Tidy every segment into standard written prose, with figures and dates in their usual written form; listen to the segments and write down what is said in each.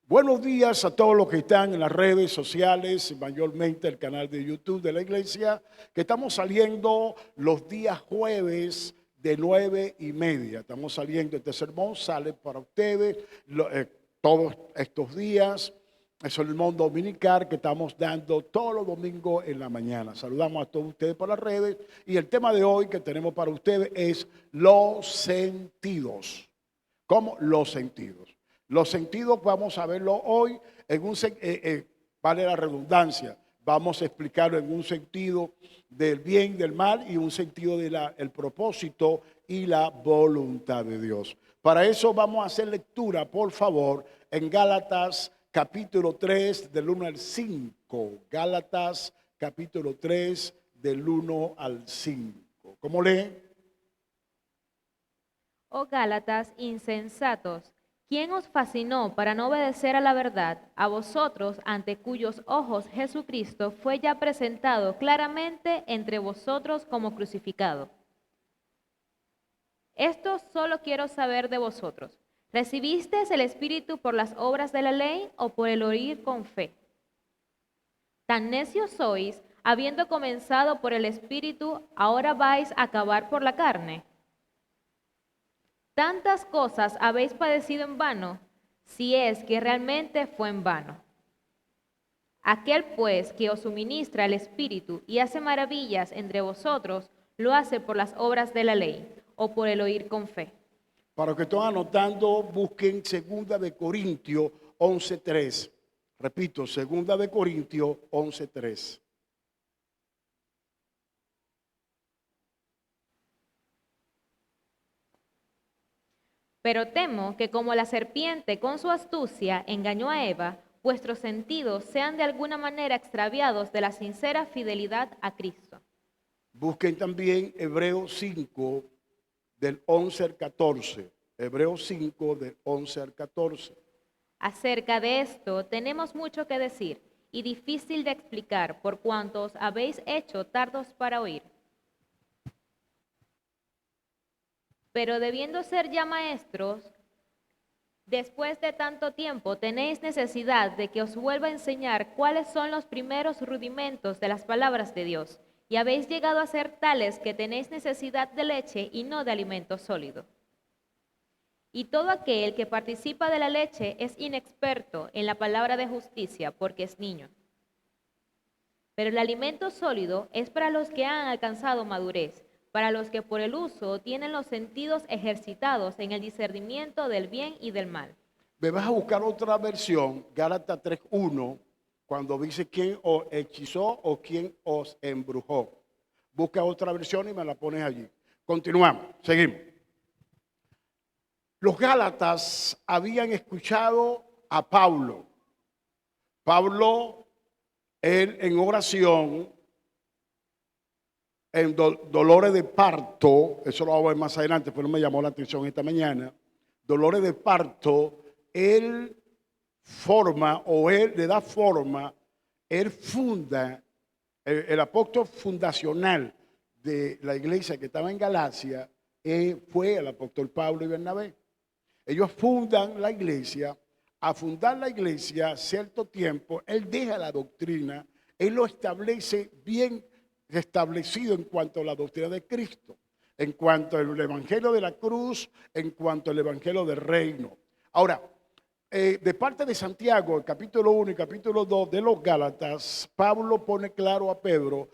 Buenos días a todos los que están en las redes sociales, mayormente el canal de YouTube de la iglesia, que estamos saliendo los días jueves de 9:30. Estamos saliendo, este sermón sale para ustedes todos estos días. Es el sermón dominical que estamos dando todos los domingos en la mañana. Saludamos a todos ustedes por las redes y el tema de hoy que tenemos para ustedes es los sentidos. ¿Cómo? Los sentidos. Los sentidos vamos a verlo hoy en vale la redundancia, vamos a explicarlo en un sentido del bien, del mal y un sentido del propósito y la voluntad de Dios. Para eso vamos a hacer lectura, por favor, en Gálatas capítulo 3 del 1 al 5. Gálatas capítulo 3 del 1 al 5. ¿Cómo leen? Oh Gálatas insensatos, ¿quién os fascinó para no obedecer a la verdad? A vosotros, ante cuyos ojos Jesucristo fue ya presentado claramente entre vosotros como crucificado. Esto solo quiero saber de vosotros. ¿Recibisteis el Espíritu por las obras de la ley o por el oír con fe? Tan necios sois, habiendo comenzado por el Espíritu, ahora vais a acabar por la carne. Tantas cosas habéis padecido en vano, si es que realmente fue en vano. Aquel pues que os suministra el Espíritu y hace maravillas entre vosotros, lo hace por las obras de la ley o por el oír con fe. Para los que están anotando, busquen 2 de Corintios 11:3. Repito, 2 de Corintios 11:3. Pero temo que como la serpiente con su astucia engañó a Eva, vuestros sentidos sean de alguna manera extraviados de la sincera fidelidad a Cristo. Busquen también Hebreos 5 del 11 al 14. Hebreos 5 del 11 al 14. Acerca de esto tenemos mucho que decir y difícil de explicar por cuanto os habéis hecho tardos para oír. Pero debiendo ser ya maestros, después de tanto tiempo tenéis necesidad de que os vuelva a enseñar cuáles son los primeros rudimentos de las palabras de Dios, y habéis llegado a ser tales que tenéis necesidad de leche y no de alimento sólido. Y todo aquel que participa de la leche es inexperto en la palabra de justicia porque es niño. Pero el alimento sólido es para los que han alcanzado madurez, para los que por el uso tienen los sentidos ejercitados en el discernimiento del bien y del mal. Me vas a buscar otra versión, Gálatas 3:1, cuando dice quién os hechizó o quién os embrujó. Busca otra versión y me la pones allí. Continuamos, seguimos. Los Gálatas habían escuchado a Pablo. Pablo, él en oración, en dolores de parto, eso lo vamos a ver más adelante, pero no me llamó la atención esta mañana, dolores de parto, él le da forma, él funda, el apóstol fundacional de la iglesia que estaba en Galacia, fue el apóstol Pablo y Bernabé. Ellos fundan la iglesia. A fundar la iglesia, cierto tiempo, él deja la doctrina, él lo establece bien establecido en cuanto a la doctrina de Cristo, en cuanto al evangelio de la cruz, en cuanto al evangelio del reino. Ahora, de parte de Santiago, el capítulo 1 y capítulo 2 de los Gálatas, Pablo pone claro a Pedro,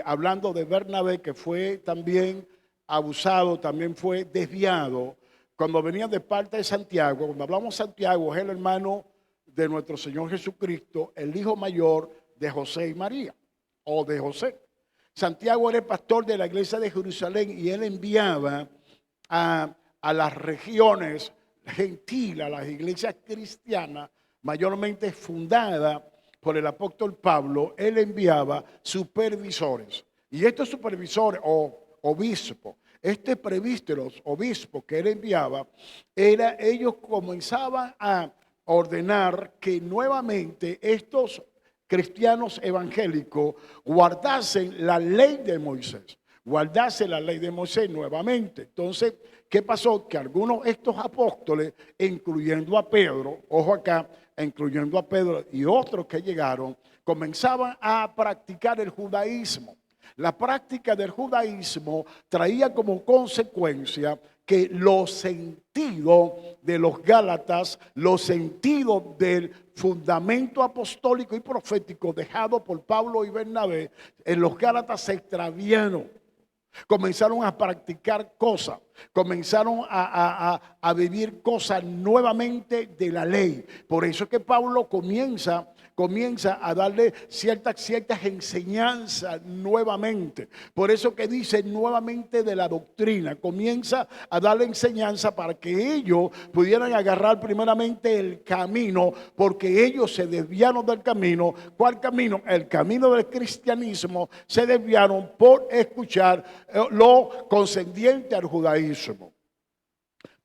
hablando de Bernabé, que fue también abusado, también fue desviado, cuando venía de parte de Santiago. Cuando hablamos de Santiago, es el hermano de nuestro Señor Jesucristo, el hijo mayor de José y María, o de José. Santiago era el pastor de la iglesia de Jerusalén y él enviaba a las regiones gentiles, a las iglesias cristianas, mayormente fundadas por el apóstol Pablo. Él enviaba supervisores. Y estos supervisores o obispos, este presbíteros, obispos que él enviaba, ellos comenzaban a ordenar que nuevamente estos cristianos evangélicos guardasen la ley de Moisés, guardasen la ley de Moisés nuevamente. Entonces, ¿qué pasó? Que algunos de estos apóstoles, incluyendo a Pedro, ojo acá, incluyendo a Pedro y otros que llegaron, comenzaban a practicar el judaísmo. La práctica del judaísmo traía como consecuencia que los sentidos de los Gálatas, los sentidos del fundamento apostólico y profético dejado por Pablo y Bernabé, en los Gálatas se extraviaron. Comenzaron a practicar cosas, comenzaron a vivir cosas nuevamente de la ley. Por eso es que Pablo comienza a darle ciertas enseñanzas nuevamente. Por eso que dice nuevamente de la doctrina. Comienza a darle enseñanza para que ellos pudieran agarrar primeramente el camino, porque ellos se desviaron del camino. ¿Cuál camino? El camino del cristianismo. Se desviaron por escuchar lo concerniente al judaísmo.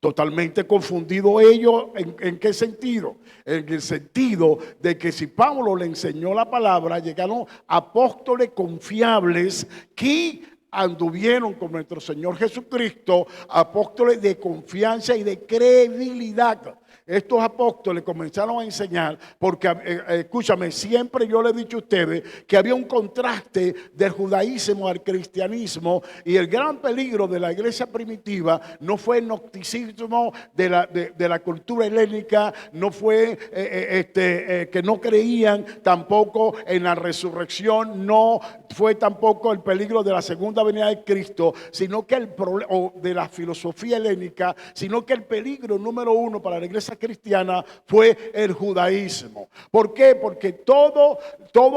Totalmente confundido ellos, ¿en qué sentido? En el sentido de que si Pablo le enseñó la palabra, llegaron apóstoles confiables que anduvieron con nuestro Señor Jesucristo, apóstoles de confianza y de credibilidad. Estos apóstoles comenzaron a enseñar, porque escúchame, siempre yo le he dicho a ustedes que había un contraste del judaísmo al cristianismo, y el gran peligro de la iglesia primitiva no fue el gnosticismo de la cultura helénica, no fue que no creían tampoco en la resurrección, no fue tampoco el peligro de la segunda venida de Cristo, sino que el problema, o de la filosofía helénica, sino que el peligro número uno para la iglesia cristiana fue el judaísmo. ¿Por qué? Porque todos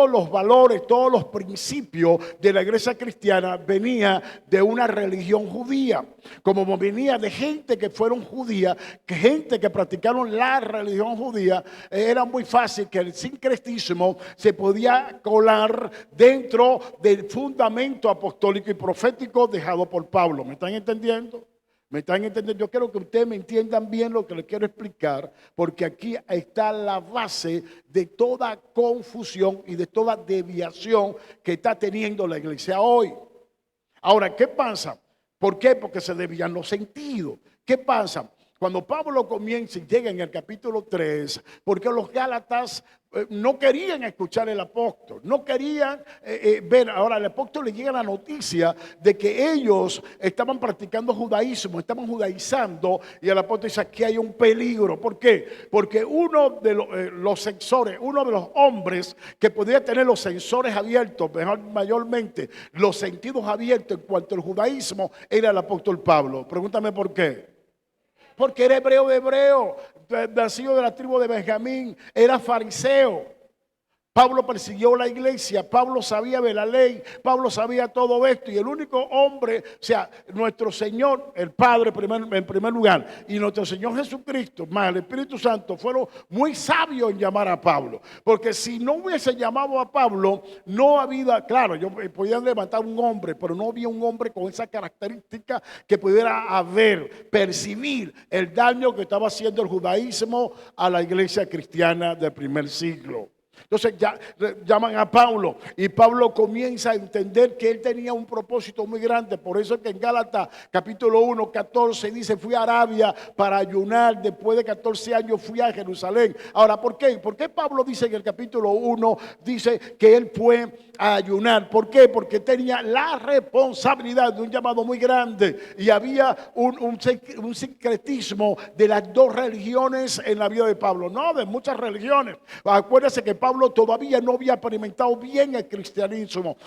los valores, todos los principios de la iglesia cristiana venía de una religión judía. Como venía de gente que fueron judías, que gente que practicaron la religión judía, era muy fácil que el sincretismo se podía colar dentro del fundamento apostólico y profético dejado por Pablo. ¿Me están entendiendo? ¿Me están entendiendo? Yo quiero que ustedes me entiendan bien lo que les quiero explicar, porque aquí está la base de toda confusión y de toda desviación que está teniendo la iglesia hoy. Ahora, ¿qué pasa? ¿Por qué? Porque se desvían los sentidos. ¿Qué pasa? Cuando Pablo comienza y llega en el capítulo 3, porque los Gálatas no querían escuchar el apóstol, no querían ver. Ahora el apóstol le llega la noticia de que ellos estaban practicando judaísmo, estaban judaizando, y el apóstol dice: aquí hay un peligro. ¿Por qué? Porque uno de los sensores, uno de los hombres que podía tener los sensores abiertos, mayormente los sentidos abiertos en cuanto al judaísmo, era el apóstol Pablo. Pregúntame por qué. Porque era hebreo de hebreo, nacido de la tribu de Benjamín, era fariseo. Pablo persiguió la iglesia, Pablo sabía de la ley, Pablo sabía todo esto, y el único hombre, o sea, nuestro Señor, el Padre en primer lugar, y nuestro Señor Jesucristo, más el Espíritu Santo, fueron muy sabios en llamar a Pablo, porque si no hubiese llamado a Pablo, no había, claro, podían levantar un hombre, pero no había un hombre con esa característica que pudiera percibir el daño que estaba haciendo el judaísmo a la iglesia cristiana del primer siglo. Entonces llaman a Pablo, y Pablo comienza a entender que él tenía un propósito muy grande. Por eso es que en Gálatas capítulo 1, 14 dice: fui a Arabia para ayunar, después de 14 años fui a Jerusalén. Ahora, ¿por qué? ¿Por qué Pablo dice en el capítulo 1, dice que él fue a ayunar? ¿Por qué? Porque tenía la responsabilidad de un llamado muy grande, y había un sincretismo de las dos religiones en la vida de Pablo, no de muchas religiones. Acuérdense que Pablo todavía no había experimentado bien el cristianismo.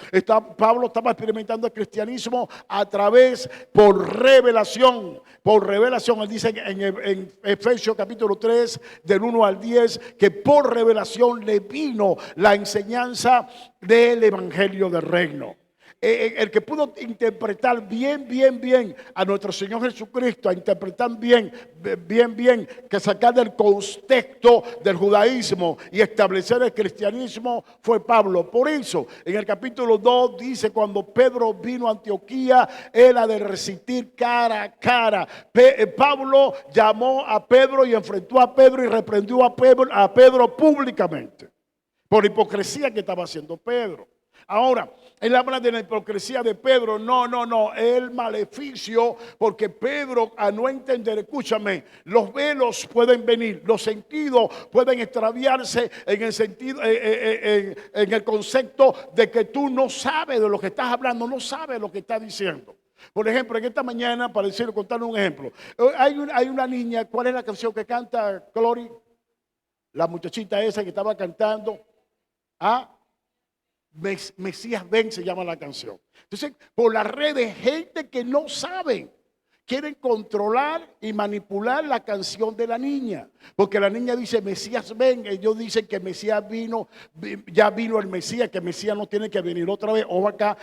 Pablo estaba experimentando el cristianismo por revelación. Por revelación, él dice en Efesios capítulo 3, del 1 al 10, que por revelación le vino la enseñanza del evangelio del reino. El que pudo interpretar bien a nuestro Señor Jesucristo, a interpretar bien, que sacar del contexto del judaísmo y establecer el cristianismo, fue Pablo. Por eso, en el capítulo 2 dice: cuando Pedro vino a Antioquía, era de resistir cara a cara. Pablo llamó a Pedro y enfrentó a Pedro y reprendió a Pedro públicamente por hipocresía que estaba haciendo Pedro. Ahora, él habla de la hipocresía de Pedro. No. El maleficio, porque Pedro, a no entender, escúchame, los velos pueden venir, los sentidos pueden extraviarse en el sentido, en el concepto de que tú no sabes de lo que estás hablando, no sabes lo que estás diciendo. Por ejemplo, en esta mañana, para decirlo, contarle un ejemplo. Hay una niña, ¿cuál es la canción que canta Clori? La muchachita esa que estaba cantando. ¿Ah? Mesías ven se llama la canción. Entonces, por las redes, gente que no sabe, quieren controlar y manipular la canción de la niña. Porque la niña dice, Mesías ven. Ellos dicen que Mesías vino, ya vino el Mesías, que Mesías no tiene que venir otra vez. O acá,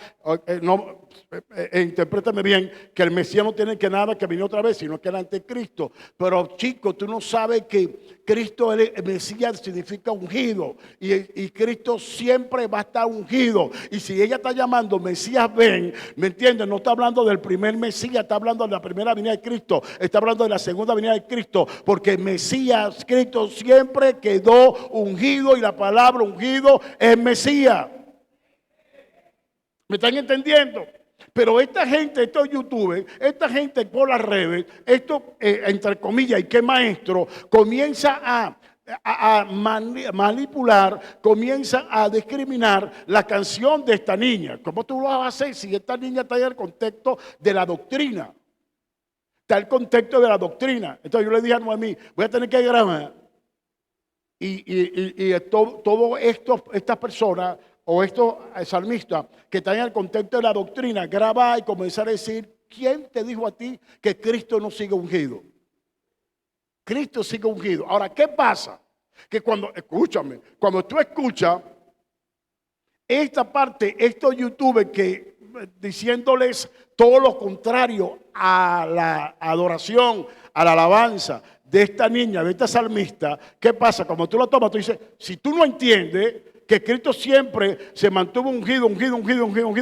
interprétame bien, que el Mesías no tiene que nada que venir otra vez, sino que el anticristo. Pero chico, tú no sabes que Cristo, el Mesías, significa ungido. Y Cristo siempre va a estar ungido. Y si ella está llamando Mesías ven, ¿me entiendes? No está hablando del primer Mesías, está hablando de la primera venida de Cristo, está hablando de la segunda venida de Cristo, porque Mesías, Cristo siempre quedó ungido y la palabra ungido es Mesías. ¿Me están entendiendo? Pero esta gente, estos youtubers, esta gente por las redes, esto entre comillas, y qué maestro, comienza a manipular, comienza a discriminar la canción de esta niña. ¿Cómo tú lo vas a hacer si esta niña está en el contexto de la doctrina? Está el contexto de la doctrina. Entonces yo le dije a Noemí, voy a tener que grabar. Y todo estas personas o estos salmistas que están en el contexto de la doctrina, graba y comenzar a decir, ¿quién te dijo a ti que Cristo no sigue ungido? Cristo sigue ungido. Ahora, ¿qué pasa? Que escúchame, cuando tú escuchas esta parte, estos youtubers que diciéndoles todo lo contrario a la adoración, a la alabanza de esta niña, de esta salmista, ¿qué pasa? Como tú lo tomas, tú dices, si tú no entiendes que Cristo siempre se mantuvo ungido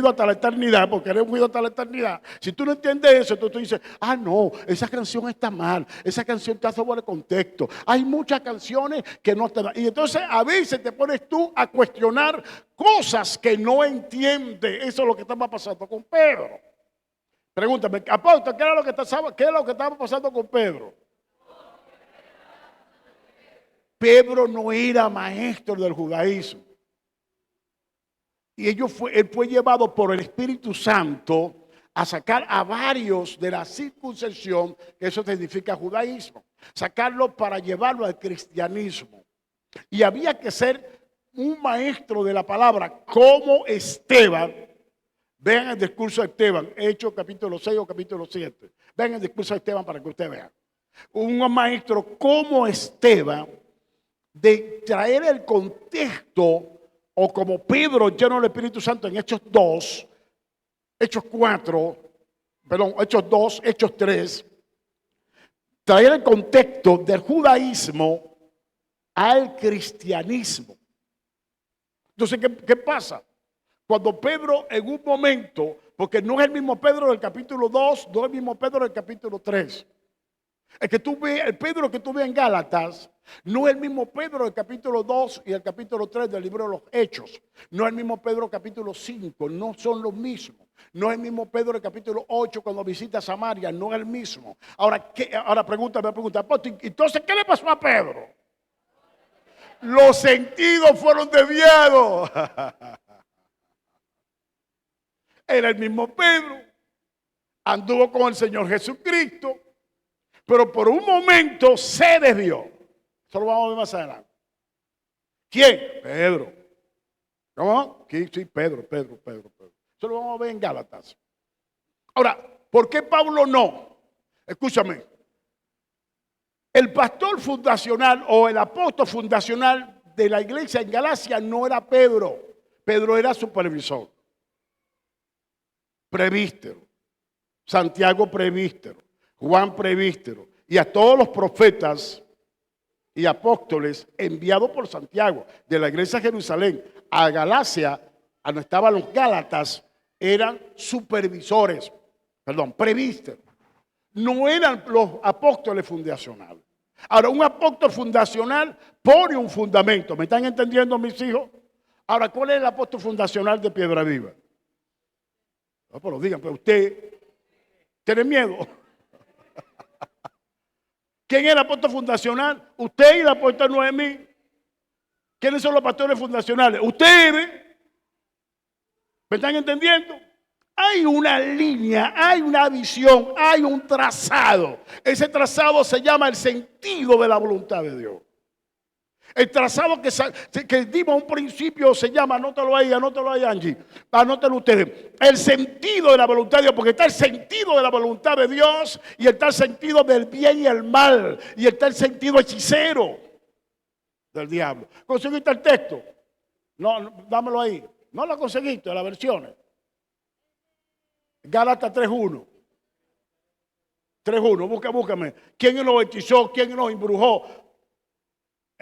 hasta la eternidad, porque era ungido hasta la eternidad. Si tú no entiendes eso, tú dices, no, esa canción está mal, esa canción está fuera de contexto. Hay muchas canciones que no están. Y entonces a veces te pones tú a cuestionar cosas que no entiendes. Eso es lo que estaba pasando con Pedro. Pregúntame, apóstol, ¿qué es lo que estaba pasando con Pedro? Pedro no era maestro del judaísmo. Y él fue llevado por el Espíritu Santo a sacar a varios de la circuncisión, que eso significa judaísmo, sacarlo para llevarlo al cristianismo. Y había que ser un maestro de la palabra como Esteban. Vean el discurso de Esteban, Hechos capítulo 6 o capítulo 7. Vean el discurso de Esteban para que usted vea. Un maestro como Esteban, de traer el contexto, o como Pedro lleno del Espíritu Santo en Hechos 2, Hechos 2, Hechos 3, traer el contexto del judaísmo al cristianismo. Entonces, ¿qué pasa? Cuando Pedro en un momento, porque no es el mismo Pedro del capítulo 2, no es el mismo Pedro del capítulo 3. El Pedro que tú ves en Gálatas no es el mismo Pedro del capítulo 2 y el capítulo 3 del libro de los Hechos. No es el mismo Pedro capítulo 5, no son los mismos. No es el mismo Pedro del capítulo 8 cuando visita Samaria, no es el mismo. Ahora pregúntame, entonces, ¿qué le pasó a Pedro? Los sentidos fueron desviados. Era el mismo Pedro, anduvo con el Señor Jesucristo, pero por un momento se desvió. Eso lo vamos a ver más adelante. ¿Quién? Pedro. ¿Cómo? Sí, Pedro. Eso lo vamos a ver en Gálatas. Ahora, ¿por qué Pablo no? Escúchame. El pastor fundacional o el apóstol fundacional de la iglesia en Galacia no era Pedro. Pedro era supervisor. Prevístero. Santiago prevístero. Juan prevístero. Y a todos los profetas y apóstoles enviados por Santiago de la iglesia de Jerusalén a Galacia, a donde estaban los Gálatas, eran supervisores, prevísteros. No eran los apóstoles fundacionales. Ahora, un apóstol fundacional pone un fundamento. ¿Me están entendiendo, mis hijos? Ahora, ¿cuál es el apóstol fundacional de Piedra Viva? No, pues lo digan, pero usted tiene miedo. ¿Quién es el apóstol fundacional? Usted y el apóstol Noemí. ¿Quiénes son los pastores fundacionales? Ustedes. ¿Me están entendiendo? Hay una línea, hay una visión, hay un trazado. Ese trazado se llama el sentido de la voluntad de Dios. El trazado que dimos a un principio se llama, anótalo ahí, Angie, anótalo ustedes. El sentido de la voluntad de Dios, porque está el sentido de la voluntad de Dios y está el sentido del bien y el mal y está el sentido hechicero del diablo. ¿Conseguiste el texto? No, dámelo ahí. No lo conseguiste, las versiones. Gálatas 3:1. 3:1, búscame. ¿Quién nos hechizó? ¿Quién nos embrujó?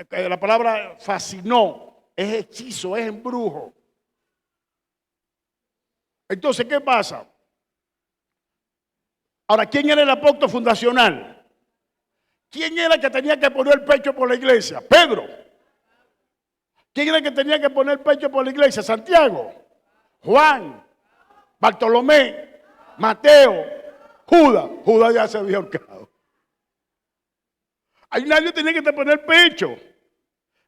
La palabra fascinó, es hechizo, es embrujo. Entonces, ¿qué pasa? Ahora, ¿quién era el apóstol fundacional? ¿Quién era el que tenía que poner el pecho por la iglesia? Pedro. ¿Quién era el que tenía que poner el pecho por la iglesia? Santiago, Juan, Bartolomé, Mateo, Judas. Judas ya se había ahorcado. Hay nadie que tenía que poner el pecho.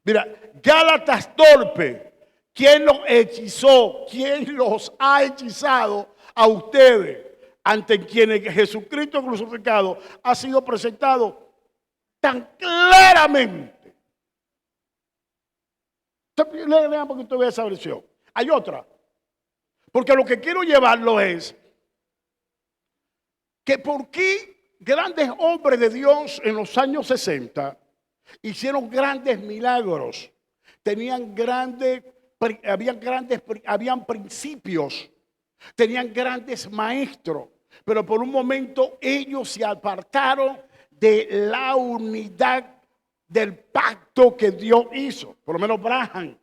Mira, Gálatas torpe. ¿Quién los hechizó? ¿Quién los ha hechizado a ustedes? Ante quienes Jesucristo crucificado ha sido presentado tan claramente. Lean porque usted vea esa versión. Hay otra. Porque lo que quiero llevarlo es que por qué grandes hombres de Dios en los años 60 hicieron grandes milagros, habían principios, tenían grandes maestros, pero por un momento ellos se apartaron de la unidad del pacto que Dios hizo. Por lo menos Branham,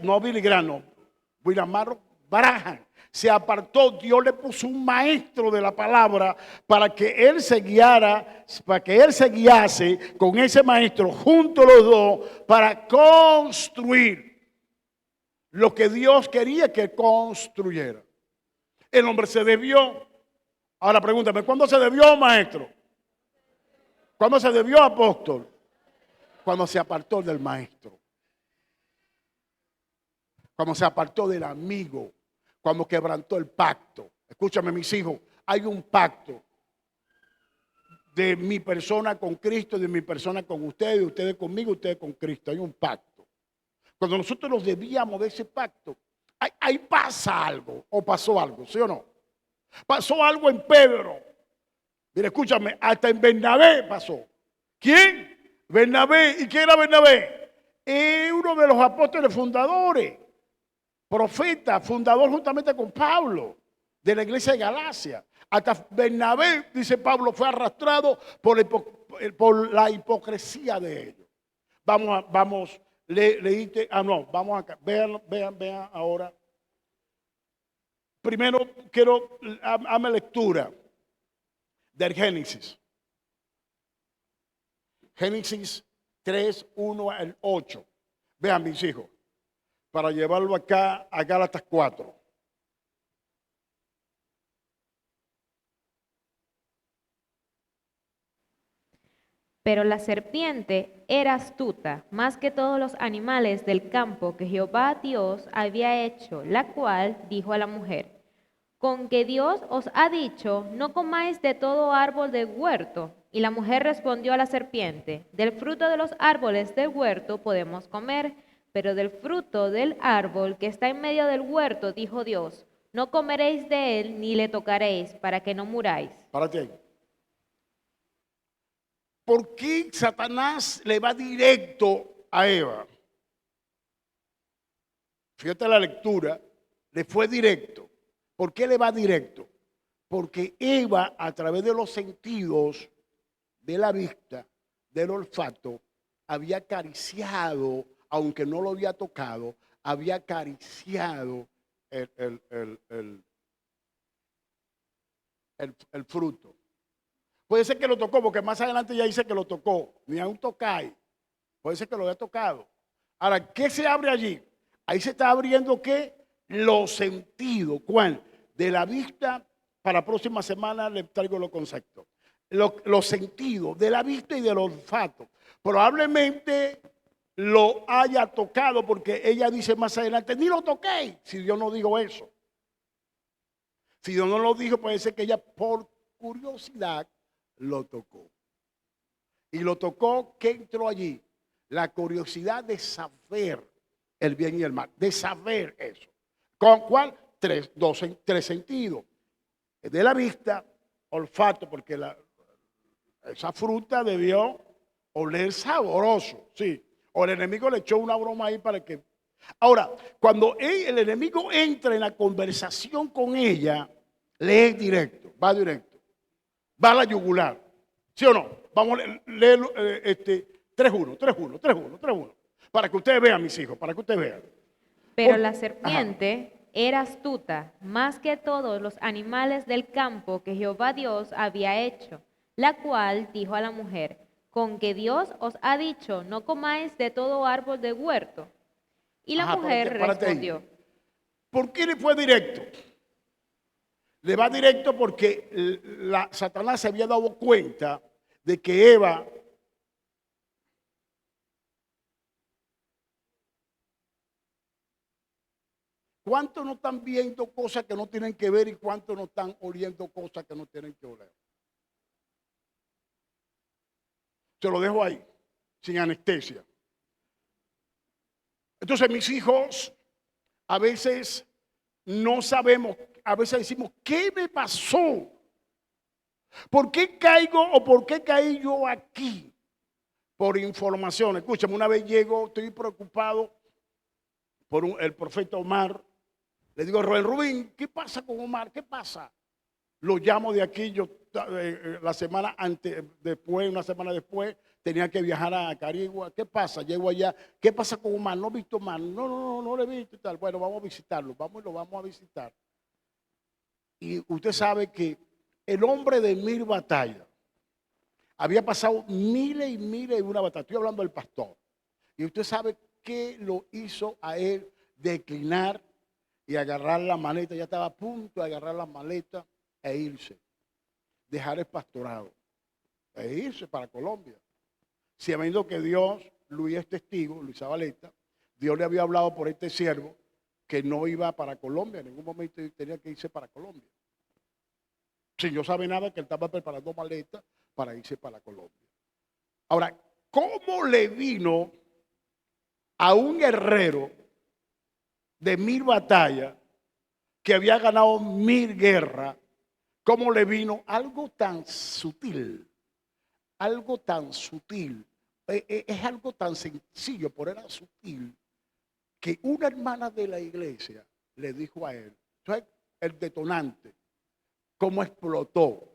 no Billy Graham, no, William Marrow, Branham se apartó. Dios le puso un maestro de la palabra para que él se guiara, para que él se guiase con ese maestro junto a los dos para construir lo que Dios quería que construyera. El hombre se desvió. Ahora pregúntame, ¿cuándo se desvió, maestro? ¿Cuándo se desvió, apóstol? Cuando se apartó del maestro. Cuando se apartó del amigo. Cuando quebrantó el pacto. Escúchame, mis hijos, hay un pacto de mi persona con Cristo, de mi persona con ustedes, ustedes conmigo, ustedes con Cristo. Hay un pacto. Cuando nosotros nos debíamos de ese pacto, ahí pasa algo, o pasó algo, ¿sí o no? Pasó algo en Pedro. Mira, escúchame, hasta en Bernabé pasó. ¿Quién? Bernabé. ¿Y quién era Bernabé? Uno de los apóstoles fundadores. Profeta, fundador juntamente con Pablo, de la iglesia de Galacia. Hasta Bernabé, dice Pablo, fue arrastrado por la hipocresía de ellos. Vamos acá, vean ahora. Primero quiero, hazme lectura del Génesis. Génesis 3:1 al 8. Vean, mis hijos, para llevarlo acá a Gálatas 4. Pero la serpiente era astuta más que todos los animales del campo que Jehová Dios había hecho, la cual dijo a la mujer: ¿con que Dios os ha dicho, no comáis de todo árbol del huerto? Y la mujer respondió a la serpiente: del fruto de los árboles del huerto podemos comer, pero del fruto del árbol que está en medio del huerto, dijo Dios, no comeréis de él ni le tocaréis, para que no muráis. Párate ahí. ¿Por qué Satanás le va directo a Eva? Fíjate la lectura, le fue directo. ¿Por qué le va directo? Porque Eva, a través de los sentidos de la vista, del olfato, había acariciado, aunque no lo había tocado, había acariciado el fruto. Puede ser que lo tocó, porque más adelante ya dice que lo tocó. Ni aún tocáis. Puede ser que lo haya tocado. Ahora, ¿qué se abre allí? Ahí se está abriendo ¿qué? Los sentidos. ¿Cuál? De la vista, para la próxima semana les traigo los conceptos. Los sentidos de la vista y del olfato. Probablemente lo haya tocado porque ella dice más adelante, ni lo toqué, si Dios no dijo eso. Si Dios no lo dijo, puede ser que ella por curiosidad lo tocó. Y lo tocó, ¿qué entró allí? La curiosidad de saber el bien y el mal, de saber eso. ¿Con cuál? Tres sentidos. De la vista, olfato, porque esa fruta debió oler sabroso, sí. O el enemigo le echó una broma ahí para que... Ahora, cuando el enemigo entra en la conversación con ella, le es directo, va a la yugular, ¿sí o no? Vamos a leerlo, 3-1, para que ustedes vean, mis hijos, para que ustedes vean. Pero la serpiente era astuta más que todos los animales del campo que Jehová Dios había hecho, la cual dijo a la mujer, con que Dios os ha dicho, no comáis de todo árbol de huerto. Y la mujer respondió. ¿Por qué le fue directo? Le va directo porque Satanás se había dado cuenta de que Eva ¿cuántos no están viendo cosas que no tienen que ver y cuántos no están oliendo cosas que no tienen que oler? Se lo dejo ahí, sin anestesia. Entonces mis hijos, a veces no sabemos, a veces decimos, ¿qué me pasó? ¿Por qué caigo o por qué caí yo aquí? Por información. Escúchame, una vez llego, estoy preocupado por el profeta Omar. Le digo, Roel Rubín, ¿qué pasa con Omar? ¿Qué pasa? Lo llamo de aquí, yo la semana antes, una semana después, tenía que viajar a Carigua. ¿Qué pasa? Llego allá. ¿Qué pasa con Omar? ¿No he visto Omar? No le he visto y tal. Bueno, vamos a visitarlo. Lo vamos a visitar. Y usted sabe que el hombre de 1000 batallas había pasado miles y miles de una batalla. Estoy hablando del pastor. Y usted sabe qué lo hizo a él declinar y agarrar la maleta. Ya estaba a punto de agarrar la maleta e irse. Dejar el pastorado. E irse para Colombia. Sabiendo que Dios, Luis es testigo, Luis Zabaleta, Dios le había hablado por este siervo que no iba para Colombia. En ningún momento tenía que irse para Colombia. Sin yo saber nada que él estaba preparando maletas para irse para Colombia. Ahora, ¿cómo le vino a un guerrero de 1000 batallas que había ganado 1000 guerras? ¿Cómo le vino algo tan sutil? Algo tan sutil. Es algo tan sencillo, pero era sutil, que una hermana de la iglesia le dijo a él, ¿sabes? El detonante, cómo explotó.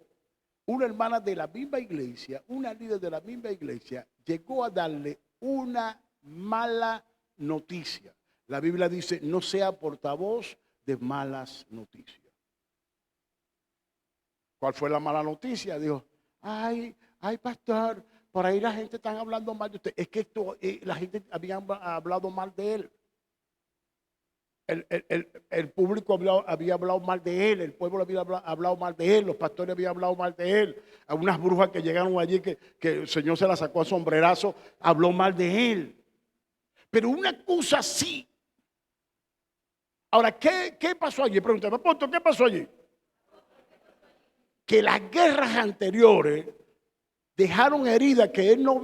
Una hermana de la misma iglesia, una líder de la misma iglesia, llegó a darle una mala noticia. La Biblia dice, no sea portavoz de malas noticias. ¿Cuál fue la mala noticia? Dijo, ay, pastor, por ahí la gente está hablando mal de usted. Es que la gente había hablado mal de él. El público había hablado mal de él, el pueblo había hablado mal de él, los pastores habían hablado mal de él. Algunas brujas que llegaron allí, que el Señor se las sacó a sombrerazo, habló mal de él. Pero una cosa sí. Ahora, ¿qué pasó allí? Pregúntame, apóstol, ¿qué pasó allí? Que las guerras anteriores dejaron heridas que él no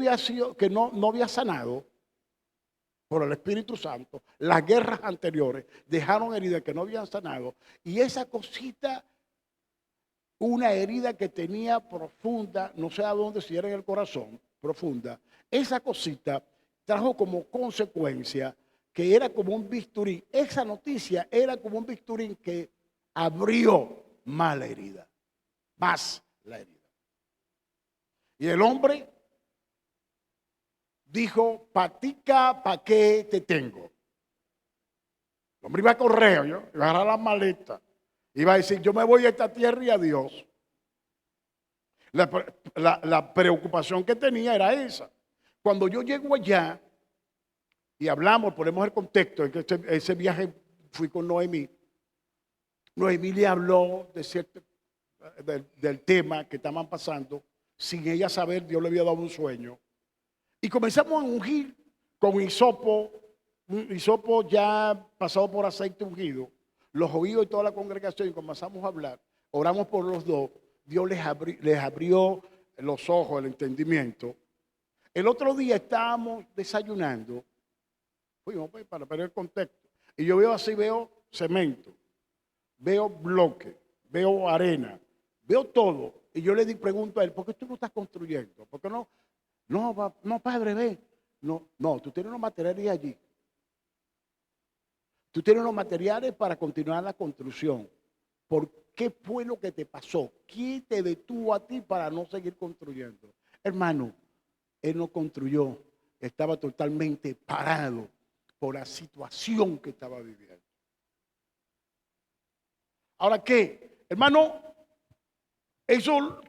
había sanado por el Espíritu Santo. Las guerras anteriores dejaron heridas que no habían sanado. Y esa cosita, una herida que tenía profunda, no sé a dónde, si era en el corazón, profunda, esa cosita trajo como consecuencia que era como un bisturí. Esa noticia era como un bisturí que abrió más la herida. Más la herida. Y el hombre dijo, patica, ¿pa' qué te tengo? El hombre iba a correr, iba a agarrar la maleta, iba a decir, yo me voy a esta tierra y adiós. La preocupación que tenía era esa. Cuando yo llego allá y hablamos, ponemos el contexto, en que ese viaje fui con Noemí. Noemí le habló del tema que estaban pasando, sin ella saber, Dios le había dado un sueño. Y comenzamos a ungir con hisopo, un hisopo ya pasado por aceite ungido, los oídos y toda la congregación, y comenzamos a hablar. Oramos por los dos, Dios les abrió los ojos, el entendimiento. El otro día estábamos desayunando, fuimos pues, para ver el contexto, y yo veo así, veo cemento, veo bloque, veo arena, veo todo. Y yo le pregunto a él, ¿por qué tú no estás construyendo? ¿Por qué no? No, padre, ve. No, tú tienes unos materiales allí. Tú tienes unos materiales para continuar la construcción. ¿Por qué fue lo que te pasó? ¿Quién te detuvo a ti para no seguir construyendo? Hermano, él no construyó, estaba totalmente parado por la situación que estaba viviendo. Ahora, ¿qué? Hermano, eso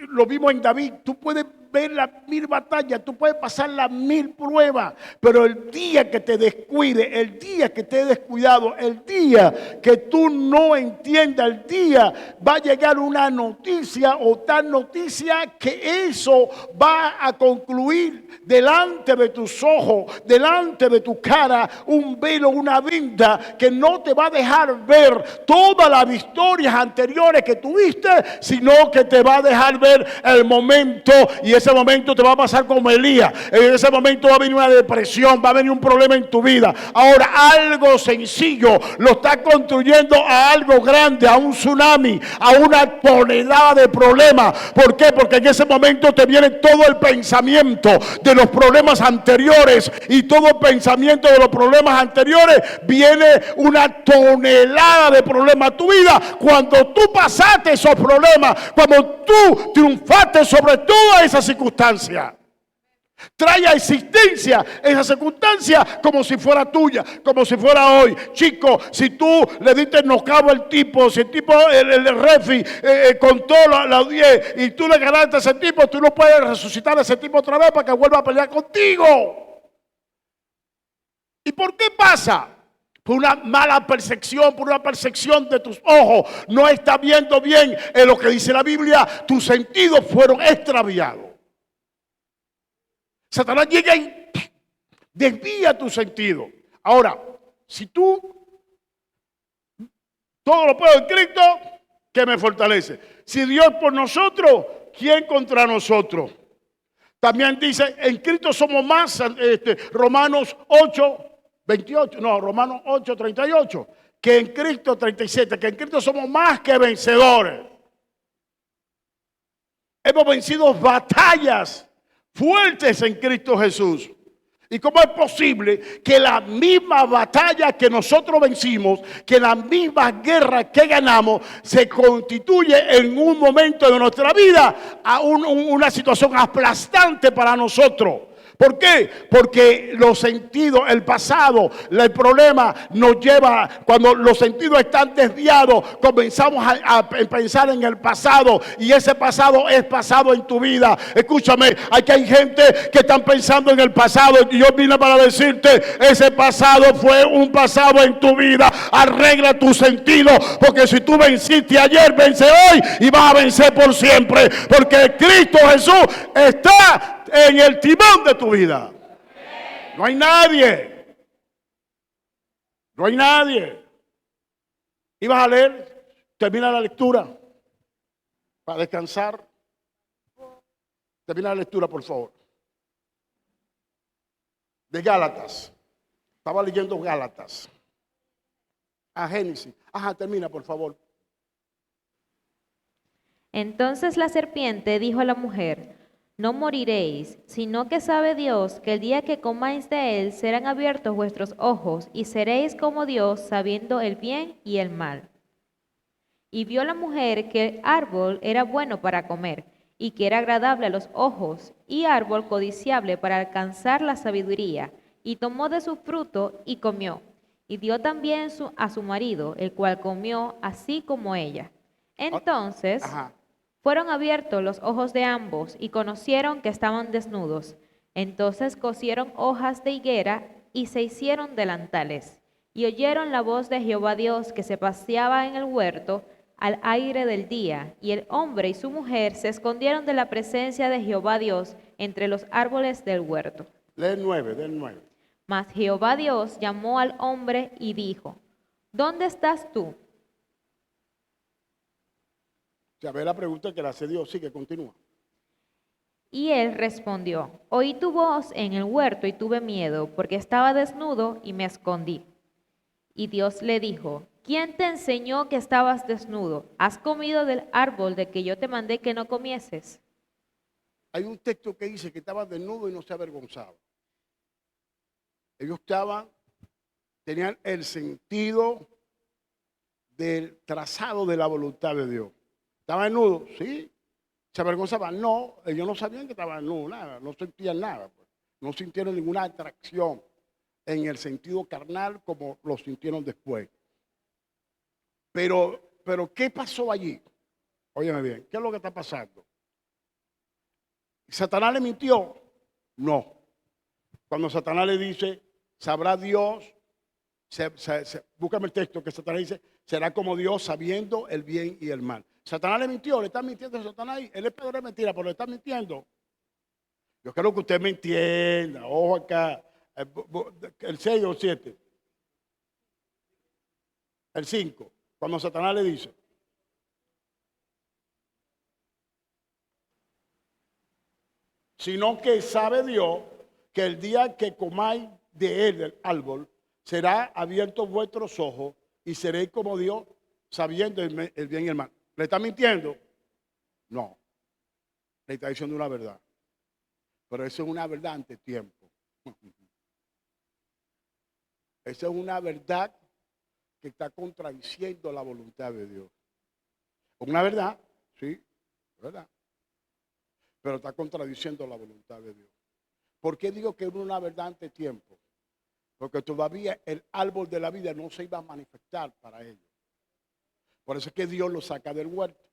lo vimos en David. Tú puedes ver las 1000 batallas, tú puedes pasar las 1000 pruebas, pero el día que te descuide, el día que te descuidado, el día que tú no entiendas, el día va a llegar una noticia o tal noticia que eso va a concluir delante de tus ojos, delante de tu cara, un velo, una venda que no te va a dejar ver todas las victorias anteriores que tuviste, sino que te va a dejar ver el momento, y ese momento te va a pasar como Elías. En ese momento va a venir una depresión, va a venir un problema en tu vida. Ahora, algo sencillo lo está construyendo a algo grande, a un tsunami, a una tonelada de problemas. ¿Por qué? Porque en ese momento te viene todo el pensamiento de los problemas anteriores, y todo pensamiento de los problemas anteriores viene una tonelada de problemas a tu vida. Cuando tú pasaste esos problemas, cuando tú triunfaste sobre toda esa circunstancia, trae a existencia esa circunstancia como si fuera tuya, como si fuera hoy. Chico, si tú le diste knockout al tipo, si el tipo, el referee contó las 10 y tú le ganaste a ese tipo, tú no puedes resucitar a ese tipo otra vez para que vuelva a pelear contigo. ¿Y por qué pasa? Por una mala percepción, por una percepción de tus ojos. No estás viendo bien en lo que dice la Biblia. Tus sentidos fueron extraviados. Satanás llega y desvía tu sentido. Ahora, si tú todo lo puedo en Cristo, que me fortalece. Si Dios por nosotros, ¿quién contra nosotros? También dice, en Cristo somos más, Romanos 8, 28, no, Romanos 8, 38, que en Cristo 37, que en Cristo somos más que vencedores. Hemos vencido batallas fuertes en Cristo Jesús. ¿Y cómo es posible que la misma batalla que nosotros vencimos, que la misma guerra que ganamos, se constituye en un momento de nuestra vida a una situación aplastante para nosotros? ¿Por qué? Porque los sentidos, el pasado, el problema nos lleva, cuando los sentidos están desviados, comenzamos a pensar en el pasado, y ese pasado es pasado en tu vida. Escúchame, aquí hay gente que están pensando en el pasado, y yo vine para decirte, ese pasado fue un pasado en tu vida. Arregla tu sentido, porque si tú venciste ayer, vence hoy y vas a vencer por siempre, porque Cristo Jesús está en el timón de tu vida. No hay nadie. No hay nadie. Y vas a leer, termina la lectura para descansar. Termina la lectura, por favor. De Gálatas. Estaba leyendo Gálatas. A Génesis. Ajá, termina, por favor. Entonces la serpiente dijo a la mujer: no moriréis, sino que sabe Dios que el día que comáis de él serán abiertos vuestros ojos, y seréis como Dios, sabiendo el bien y el mal. Y vio la mujer que el árbol era bueno para comer, y que era agradable a los ojos, y árbol codiciable para alcanzar la sabiduría, y tomó de su fruto y comió, y dio también a su marido, el cual comió así como ella. Entonces fueron abiertos los ojos de ambos, y conocieron que estaban desnudos. Entonces cosieron hojas de higuera y se hicieron delantales. Y oyeron la voz de Jehová Dios que se paseaba en el huerto al aire del día, y el hombre y su mujer se escondieron de la presencia de Jehová Dios entre los árboles del huerto. Del 9. Mas Jehová Dios llamó al hombre y dijo, ¿dónde estás tú? Ya ve la pregunta que le hace Dios, sí, que continúa. Y él respondió, oí tu voz en el huerto y tuve miedo, porque estaba desnudo y me escondí. Y Dios le dijo, ¿quién te enseñó que estabas desnudo? ¿Has comido del árbol de que yo te mandé que no comieses? Hay un texto que dice que estaba desnudo y no se avergonzaba. Ellos tenían el sentido del trazado de la voluntad de Dios. ¿Estaba desnudo? Sí. ¿Se avergonzaban? No, ellos no sabían que estaban desnudos, nada, no sentían nada. Pues. No sintieron ninguna atracción en el sentido carnal como lo sintieron después. Pero ¿qué pasó allí? Óyeme bien, ¿qué es lo que está pasando? ¿Satanás le mintió? No. Cuando Satanás le dice, sabrá Dios, búscame el texto que Satanás dice, será como Dios sabiendo el bien y el mal. Satanás le mintió, le está mintiendo a Satanás, él es peor de mentira, pero le está mintiendo. Yo quiero que usted me entienda, ojo acá, el 6 o 7, el 5, cuando Satanás le dice, sino que sabe Dios que el día que comáis de él, del árbol, será abiertos vuestros ojos y seréis como Dios, sabiendo el bien y el mal. ¿Le está mintiendo? No. Le está diciendo una verdad. Pero eso es una verdad ante tiempo. Esa es una verdad que está contradiciendo la voluntad de Dios. Una verdad, sí, verdad. Pero está contradiciendo la voluntad de Dios. ¿Por qué digo que es una verdad ante tiempo? Porque todavía el árbol de la vida no se iba a manifestar para ellos. Por eso es que Dios los saca del huerto.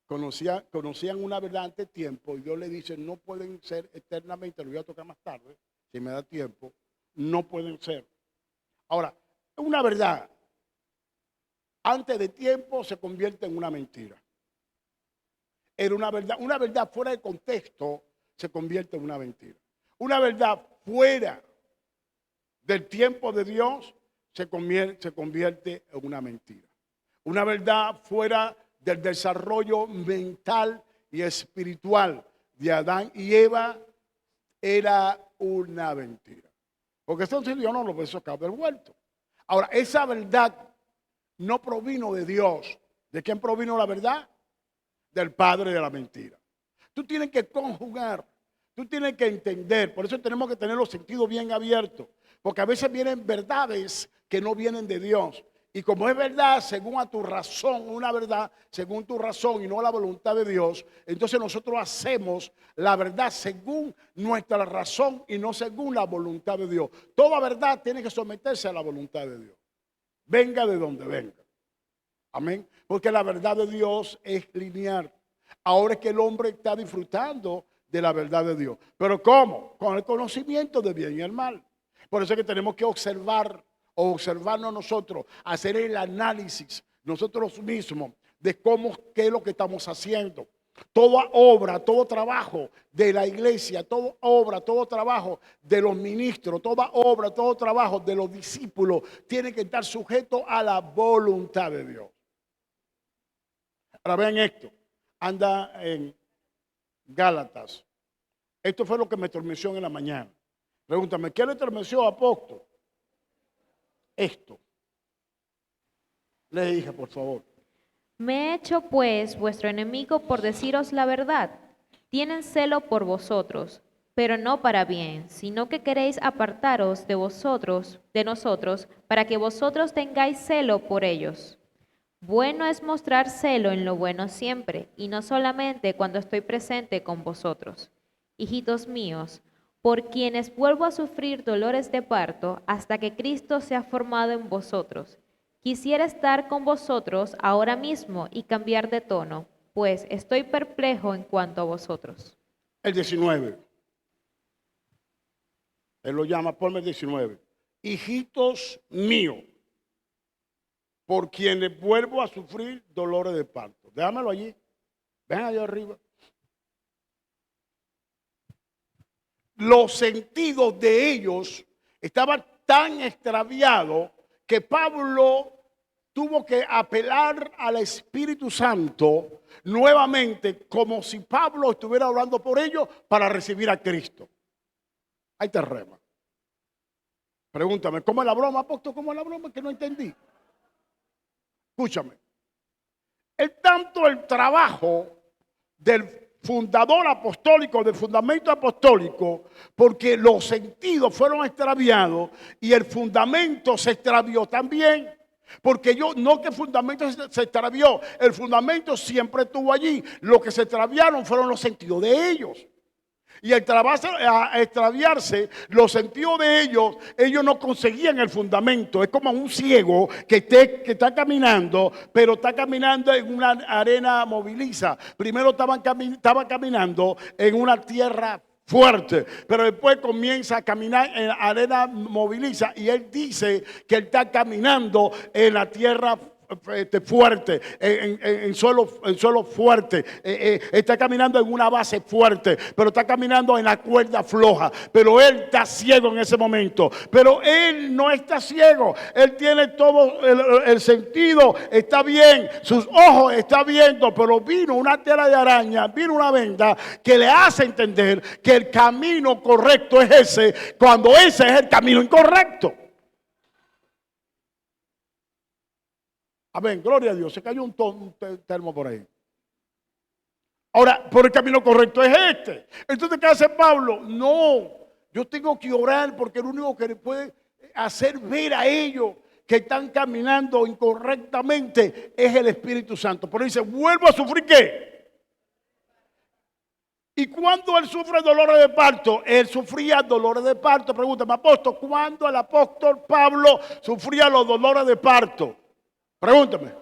Conocían una verdad ante tiempo y Dios le dice, no pueden ser eternamente, lo voy a tocar más tarde, si me da tiempo, no pueden ser. Ahora, una verdad antes de tiempo se convierte en una mentira. Era una verdad fuera de contexto se convierte en una mentira. Una verdad fuera del tiempo de Dios se convierte en una mentira. Una verdad fuera del desarrollo mental y espiritual de Adán y Eva era una mentira. Porque entonces Dios no lo puede sacar del huerto. Ahora, esa verdad no provino de Dios. ¿De quién provino la verdad? Del padre de la mentira. Tú tienes que conjugar, tú tienes que entender, por eso tenemos que tener los sentidos bien abiertos, porque a veces vienen verdades que no vienen de Dios. Y como es verdad, según a tu razón, una verdad, según tu razón y no la voluntad de Dios, entonces nosotros hacemos la verdad según nuestra razón y no según la voluntad de Dios. Toda verdad tiene que someterse a la voluntad de Dios. Venga de donde venga. Amén. Porque la verdad de Dios es lineal. Ahora es que el hombre está disfrutando de la verdad de Dios. ¿Pero cómo? Con el conocimiento del bien y el mal. Por eso es que tenemos que observarnos nosotros, hacer el análisis nosotros mismos de qué es lo que estamos haciendo. Toda obra, todo trabajo de la iglesia, toda obra, todo trabajo de los ministros, toda obra, todo trabajo de los discípulos tiene que estar sujeto a la voluntad de Dios. Ahora vean esto, anda en Gálatas. Esto fue lo que me tormenció en la mañana. Pregúntame, ¿qué le tormenció a apóstol? Esto. Le dije, por favor. Me he hecho pues vuestro enemigo por deciros la verdad. Tienen celo por vosotros, pero no para bien, sino que queréis apartaros de nosotros, para que vosotros tengáis celo por ellos. Bueno es mostrar celo en lo bueno siempre, y no solamente cuando estoy presente con vosotros. Hijitos míos, por quienes vuelvo a sufrir dolores de parto hasta que Cristo sea formado en vosotros. Quisiera estar con vosotros ahora mismo y cambiar de tono, pues estoy perplejo en cuanto a vosotros. El 19. Él lo llama, ponme el 19. hijitos míos, por quienes vuelvo a sufrir dolores de parto. Déjamelo allí. Ven allá arriba. Los sentidos de ellos estaban tan extraviados que Pablo tuvo que apelar al Espíritu Santo nuevamente, como si Pablo estuviera hablando por ellos para recibir a Cristo. Ahí te rema. Pregúntame, ¿cómo es la broma, apóstol? ¿Cómo es la broma? Que no entendí. Escúchame. Es tanto el trabajo del fundador apostólico, del fundamento apostólico, porque los sentidos fueron extraviados y el fundamento se extravió también. Porque no que el fundamento se extravió, el fundamento siempre estuvo allí. Lo que se extraviaron fueron los sentidos de ellos. Y al extraviarse los sentidos de ellos no conseguían el fundamento. Es como un ciego que está caminando, pero está caminando en una arena moviliza. Primero estaba caminando en una tierra fuerte, pero después comienza a caminar en arena moviliza y él dice que él está caminando en la tierra fuerte, en suelo fuerte, está caminando en una base fuerte, pero está caminando en la cuerda floja, pero él está ciego en ese momento, pero él no está ciego, él tiene todo el sentido, está bien, sus ojos están viendo, pero vino una tela de araña, vino una venda que le hace entender que el camino correcto es ese, cuando ese es el camino incorrecto. Amén, gloria a Dios. Se cayó un termo por ahí. Ahora, por el camino correcto es este. Entonces, ¿qué hace Pablo? No, yo tengo que orar porque el único que le puede hacer ver a ellos que están caminando incorrectamente es el Espíritu Santo. Pero dice, ¿vuelvo a sufrir qué? Y cuando él sufre dolores de parto, él sufría dolores de parto. Pregúntame, apóstol, ¿cuándo el apóstol Pablo sufría los dolores de parto? Pregúntame.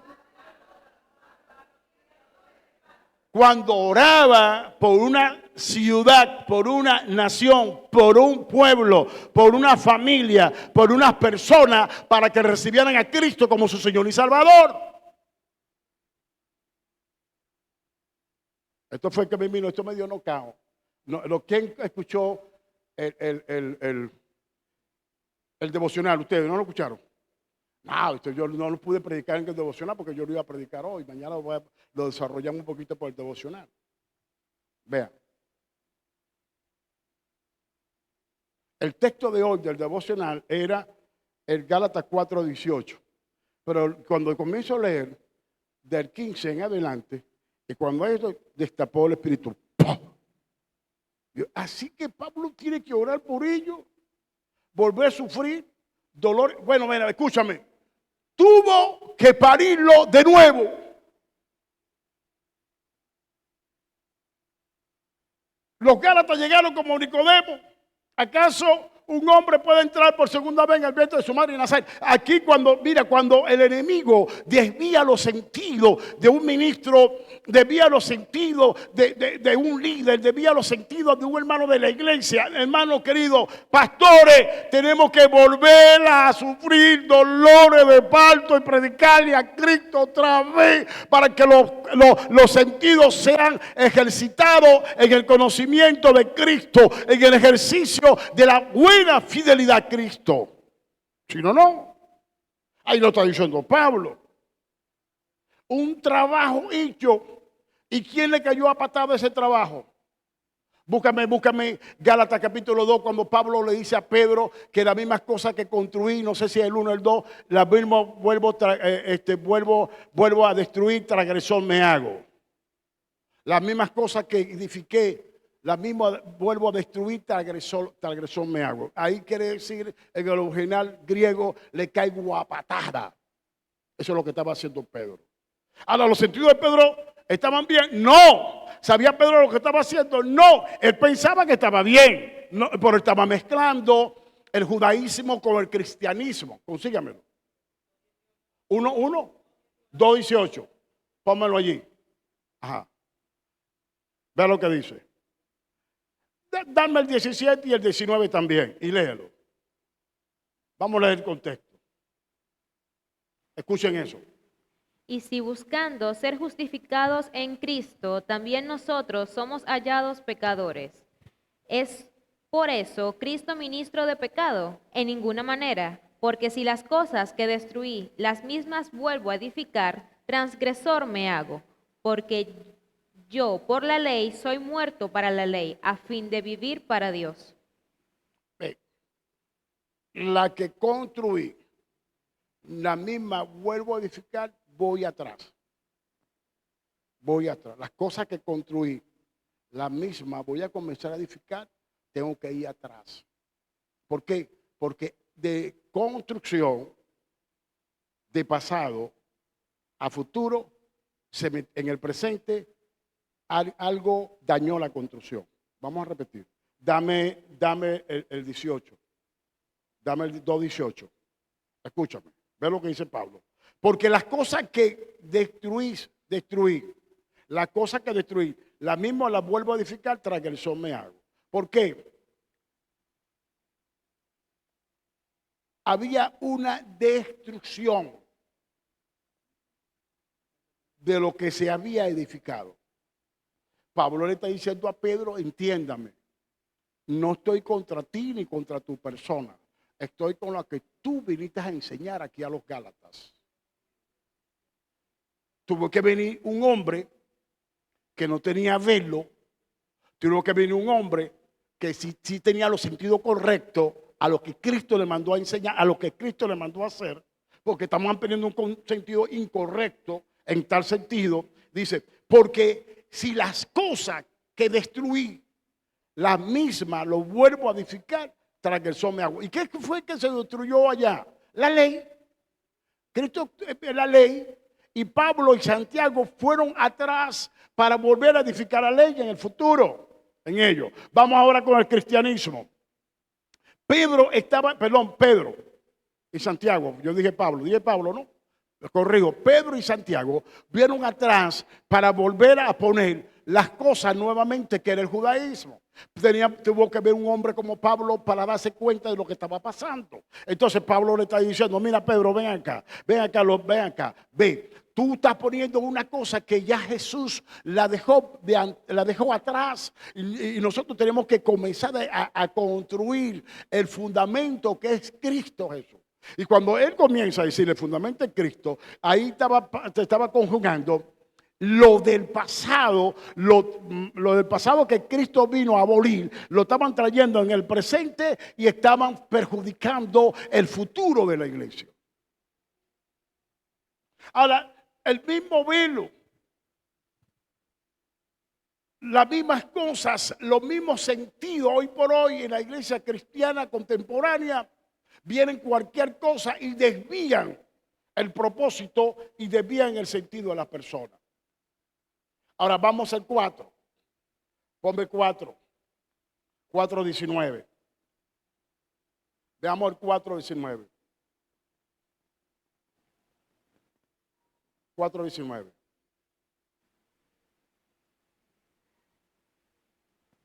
Cuando oraba por una ciudad, por una nación, por un pueblo, por una familia, por unas personas para que recibieran a Cristo como su Señor y Salvador. Esto fue que me vino, esto me dio nocao. ¿Quién escuchó el devocional? ¿Ustedes no lo escucharon? No, yo no lo pude predicar en el devocional porque yo lo iba a predicar hoy. Mañana lo desarrollamos un poquito por el devocional. Vean. El texto de hoy del devocional era el Gálatas 4:18. Pero cuando comienzo a leer del 15 en adelante, y cuando esto destapó el Espíritu, ¡pum! Así que Pablo tiene que orar por ello, volver a sufrir dolor. Bueno, mira, escúchame. Tuvo que parirlo de nuevo. Los Gálatas llegaron como Nicodemo. ¿Acaso un hombre puede entrar por segunda vez en el vientre de su madre y nacer? Aquí cuando el enemigo desvía los sentidos de un ministro, desvía los sentidos de un líder, desvía los sentidos de un hermano de la iglesia. Hermano querido, pastores, tenemos que volver a sufrir dolores de parto y predicarle a Cristo otra vez para que los sentidos sean ejercitados en el conocimiento de Cristo, en el ejercicio de la buena fidelidad a Cristo. Si no, no. Ahí lo está diciendo Pablo. Un trabajo hecho. ¿Y quién le cayó a patada ese trabajo? Búscame Gálatas capítulo 2, cuando Pablo le dice a Pedro que las mismas cosas que construí, no sé si es el 1 o el 2, las mismas vuelvo a destruir, transgresor me hago. Las mismas cosas que edifiqué, las mismas vuelvo a destruir, transgresor me hago. Ahí quiere decir, en el original griego, le caigo a patada. Eso es lo que estaba haciendo Pedro. Ahora, ¿los sentidos de Pedro estaban bien? No. ¿Sabía Pedro lo que estaba haciendo? No. Él pensaba que estaba bien, no, pero estaba mezclando el judaísmo con el cristianismo. Consígamelo. 1:1, 2:18. Pónmelo allí. Ajá. Vea lo que dice. Dame el 17 y el 19 también y léelo. Vamos a leer el contexto. Escuchen eso. Y si buscando ser justificados en Cristo, también nosotros somos hallados pecadores. ¿Es por eso Cristo ministro de pecado? En ninguna manera, porque si las cosas que destruí, las mismas vuelvo a edificar, transgresor me hago, porque yo por la ley soy muerto para la ley, a fin de vivir para Dios. Ve, la que construí, la misma vuelvo a edificar, voy atrás. Voy atrás. Las cosas que construí, la misma voy a comenzar a edificar, tengo que ir atrás. ¿Por qué? Porque de construcción, de pasado a futuro, en el presente, algo dañó la construcción. Vamos a repetir. Dame el 18. Dame el 2:18. Escúchame. Ve lo que dice Pablo. Porque las cosas que destruí, las cosas que destruí, las mismas las vuelvo a edificar, transgresor me hago. ¿Por qué? Había una destrucción de lo que se había edificado. Pablo le está diciendo a Pedro, entiéndame, no estoy contra ti ni contra tu persona, estoy con la que tú viniste a enseñar aquí a los Gálatas. Tuvo que venir un hombre que no tenía velo, tuvo que venir un hombre que sí tenía los sentidos correctos a lo que Cristo le mandó a enseñar, a lo que Cristo le mandó a hacer, porque estamos teniendo un sentido incorrecto en tal sentido. Dice, porque si las cosas que destruí, las mismas lo vuelvo a edificar, transgresor me hago. ¿Y qué fue que se destruyó allá? La ley. Cristo es la ley. Y Pablo y Santiago fueron atrás para volver a edificar la ley en el futuro, en ello. Vamos ahora con el cristianismo. Pedro y Santiago, yo dije Pablo, ¿no? Corrijo, Pedro y Santiago vieron atrás para volver a poner las cosas nuevamente que era el judaísmo. Tuvo que ver un hombre como Pablo para darse cuenta de lo que estaba pasando. Entonces Pablo le está diciendo, mira Pedro, ven acá, ve. Tú estás poniendo una cosa que ya Jesús la dejó atrás y nosotros tenemos que comenzar a construir el fundamento que es Cristo Jesús. Y cuando él comienza a decir el fundamento de Cristo, ahí te estaba conjugando lo del pasado, lo del pasado que Cristo vino a abolir, lo estaban trayendo en el presente y estaban perjudicando el futuro de la iglesia. Ahora, el mismo velo, las mismas cosas, los mismos sentidos hoy por hoy en la iglesia cristiana contemporánea, vienen cualquier cosa y desvían el propósito y desvían el sentido de la persona. Ahora vamos al 4. Ponme 4. 4:19. Veamos el 4:19. 4:19.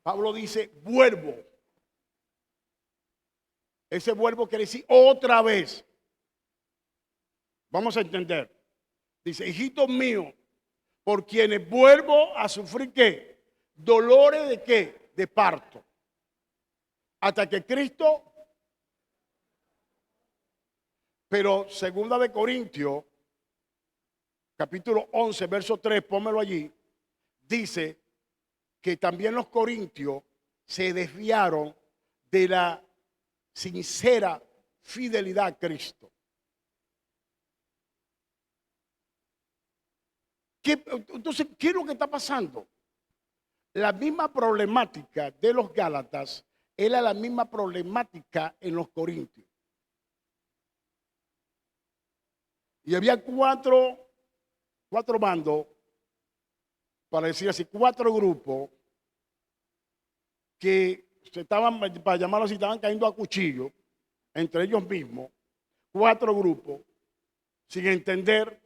Pablo dice, vuelvo. Ese vuelvo quiere decir otra vez. Vamos a entender. Dice, hijitos míos, por quienes vuelvo a sufrir ¿qué? Dolores de ¿qué? De parto. Hasta que Cristo, pero 2 de Corintios, capítulo 11, verso 3, pónmelo allí, dice que también los corintios se desviaron de la sincera fidelidad a Cristo. Entonces, ¿qué es lo que está pasando? La misma problemática de los Gálatas era la misma problemática en los corintios. Y había cuatro bandos, para decir así, 4 grupos que se estaban, para llamarlo así, estaban cayendo a cuchillo entre ellos mismos. 4 grupos sin entender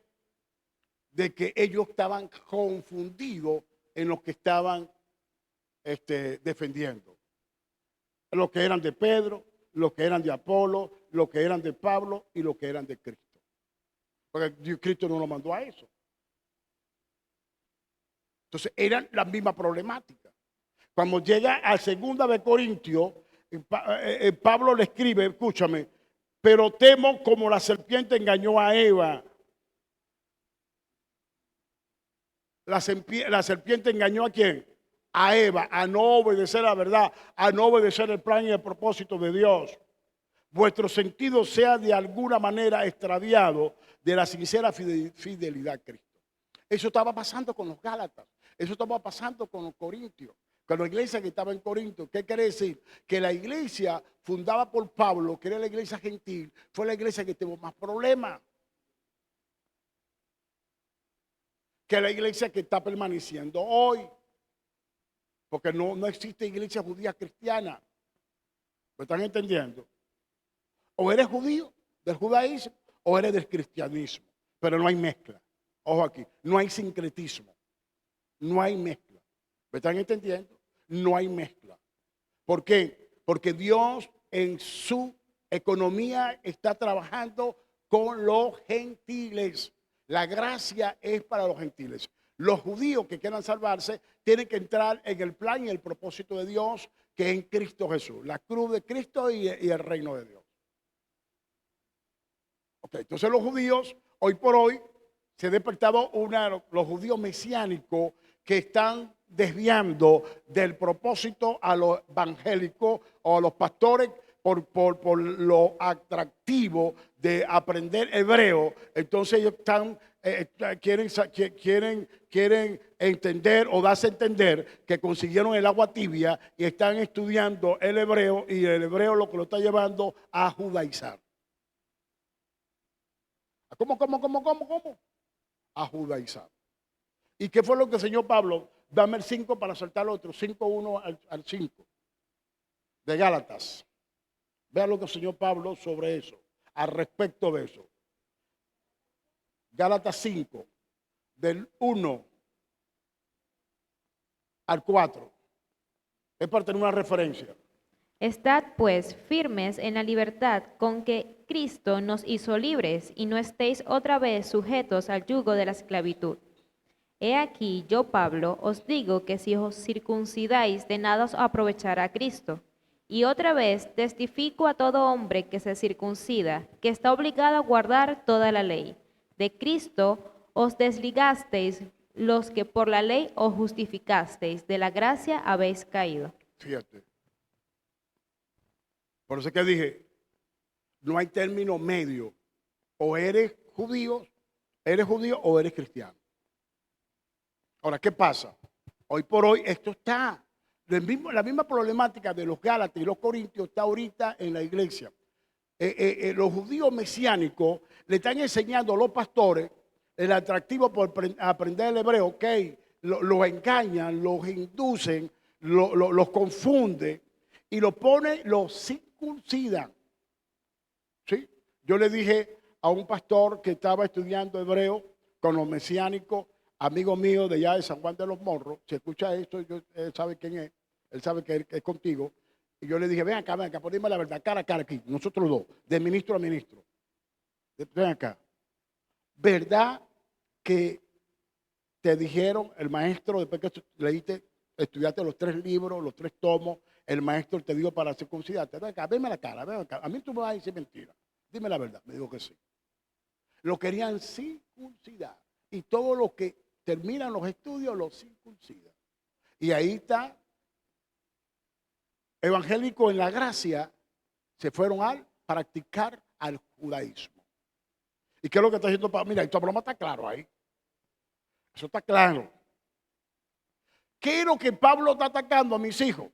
de que ellos estaban confundidos en lo que estaban defendiendo. Los que eran de Pedro, los que eran de Apolo, los que eran de Pablo y los que eran de Cristo. Porque Cristo no lo mandó a eso. Entonces eran la misma problemática. Cuando llega a 2 de Corintios, Pablo le escribe, escúchame, pero temo como la serpiente engañó a Eva. La serpiente engañó ¿a quién? A Eva, a no obedecer la verdad, a no obedecer el plan y el propósito de Dios. Vuestro sentido sea de alguna manera extraviado de la sincera fidelidad a Cristo. Eso estaba pasando con los Gálatas, eso estaba pasando con los Corintios. Con la iglesia que estaba en Corinto. ¿Qué quiere decir? Que la iglesia fundada por Pablo, que era la iglesia gentil, fue la iglesia que tuvo más problemas que la iglesia que está permaneciendo hoy. Porque no existe iglesia judía cristiana. ¿Me están entendiendo? O eres judío del judaísmo o eres del cristianismo. Pero no hay mezcla. Ojo aquí, no hay sincretismo. No hay mezcla. ¿Me están entendiendo? No hay mezcla. ¿Por qué? Porque Dios en su economía está trabajando con los gentiles. La gracia es para los gentiles. Los judíos que quieran salvarse tienen que entrar en el plan y el propósito de Dios que es en Cristo Jesús. La cruz de Cristo y el reino de Dios. Okay, entonces los judíos, hoy por hoy, se ha despertado los judíos mesiánicos que están desviando del propósito a los evangélicos o a los pastores por lo atractivo de aprender hebreo. Entonces ellos quieren entender o darse a entender que consiguieron el agua tibia y están estudiando el hebreo, y el hebreo lo que lo está llevando a judaizar. ¿Cómo? A judaizar. ¿Y qué fue lo que enseñó Pablo? Dame el 5 para soltar el otro. 5:1 al 5 de Gálatas. Vean lo que enseñó Pablo sobre eso, al respecto de eso. Gálatas 5, del 1 al 4. Es para tener una referencia. Estad pues firmes en la libertad con que Cristo nos hizo libres, y no estéis otra vez sujetos al yugo de la esclavitud. He aquí, yo Pablo, os digo que si os circuncidáis, de nada os aprovechará Cristo. Y otra vez testifico a todo hombre que se circuncida, que está obligado a guardar toda la ley. De Cristo os desligasteis los que por la ley os justificasteis, de la gracia habéis caído. Fíjate. Por eso es que dije, no hay término medio. O eres judío o eres cristiano. Ahora, ¿qué pasa? Hoy por hoy esto está. La misma problemática de los Gálatas y los Corintios está ahorita en la iglesia. Los judíos mesiánicos le están enseñando a los pastores el atractivo por aprender el hebreo. Ok, los engañan, los inducen, los confunden y los circuncidan. ¿Sí? Yo le dije a un pastor que estaba estudiando hebreo con los mesiánicos, amigo mío de allá de San Juan de los Morros, si escucha esto, él sabe quién es, él sabe que es contigo. Y yo le dije, ven acá, poneme la verdad, cara a cara aquí, nosotros dos, de ministro a ministro. Ven acá. ¿Verdad que te dijeron el maestro, después que estudiaste los 3 libros, los 3 tomos, el maestro te dijo para circuncidarte? Ven acá, venme la cara, ven acá. A mí tú me vas a decir mentira. Dime la verdad. Me dijo que sí. Lo querían circuncidar. Y todo lo que terminan los estudios los circuncidan. Y ahí está, evangélicos en la gracia se fueron a practicar al judaísmo. ¿Y qué es lo que está haciendo Pablo? Mira, esta broma está claro ahí. Eso está claro. ¿Qué es lo que Pablo está atacando a mis hijos?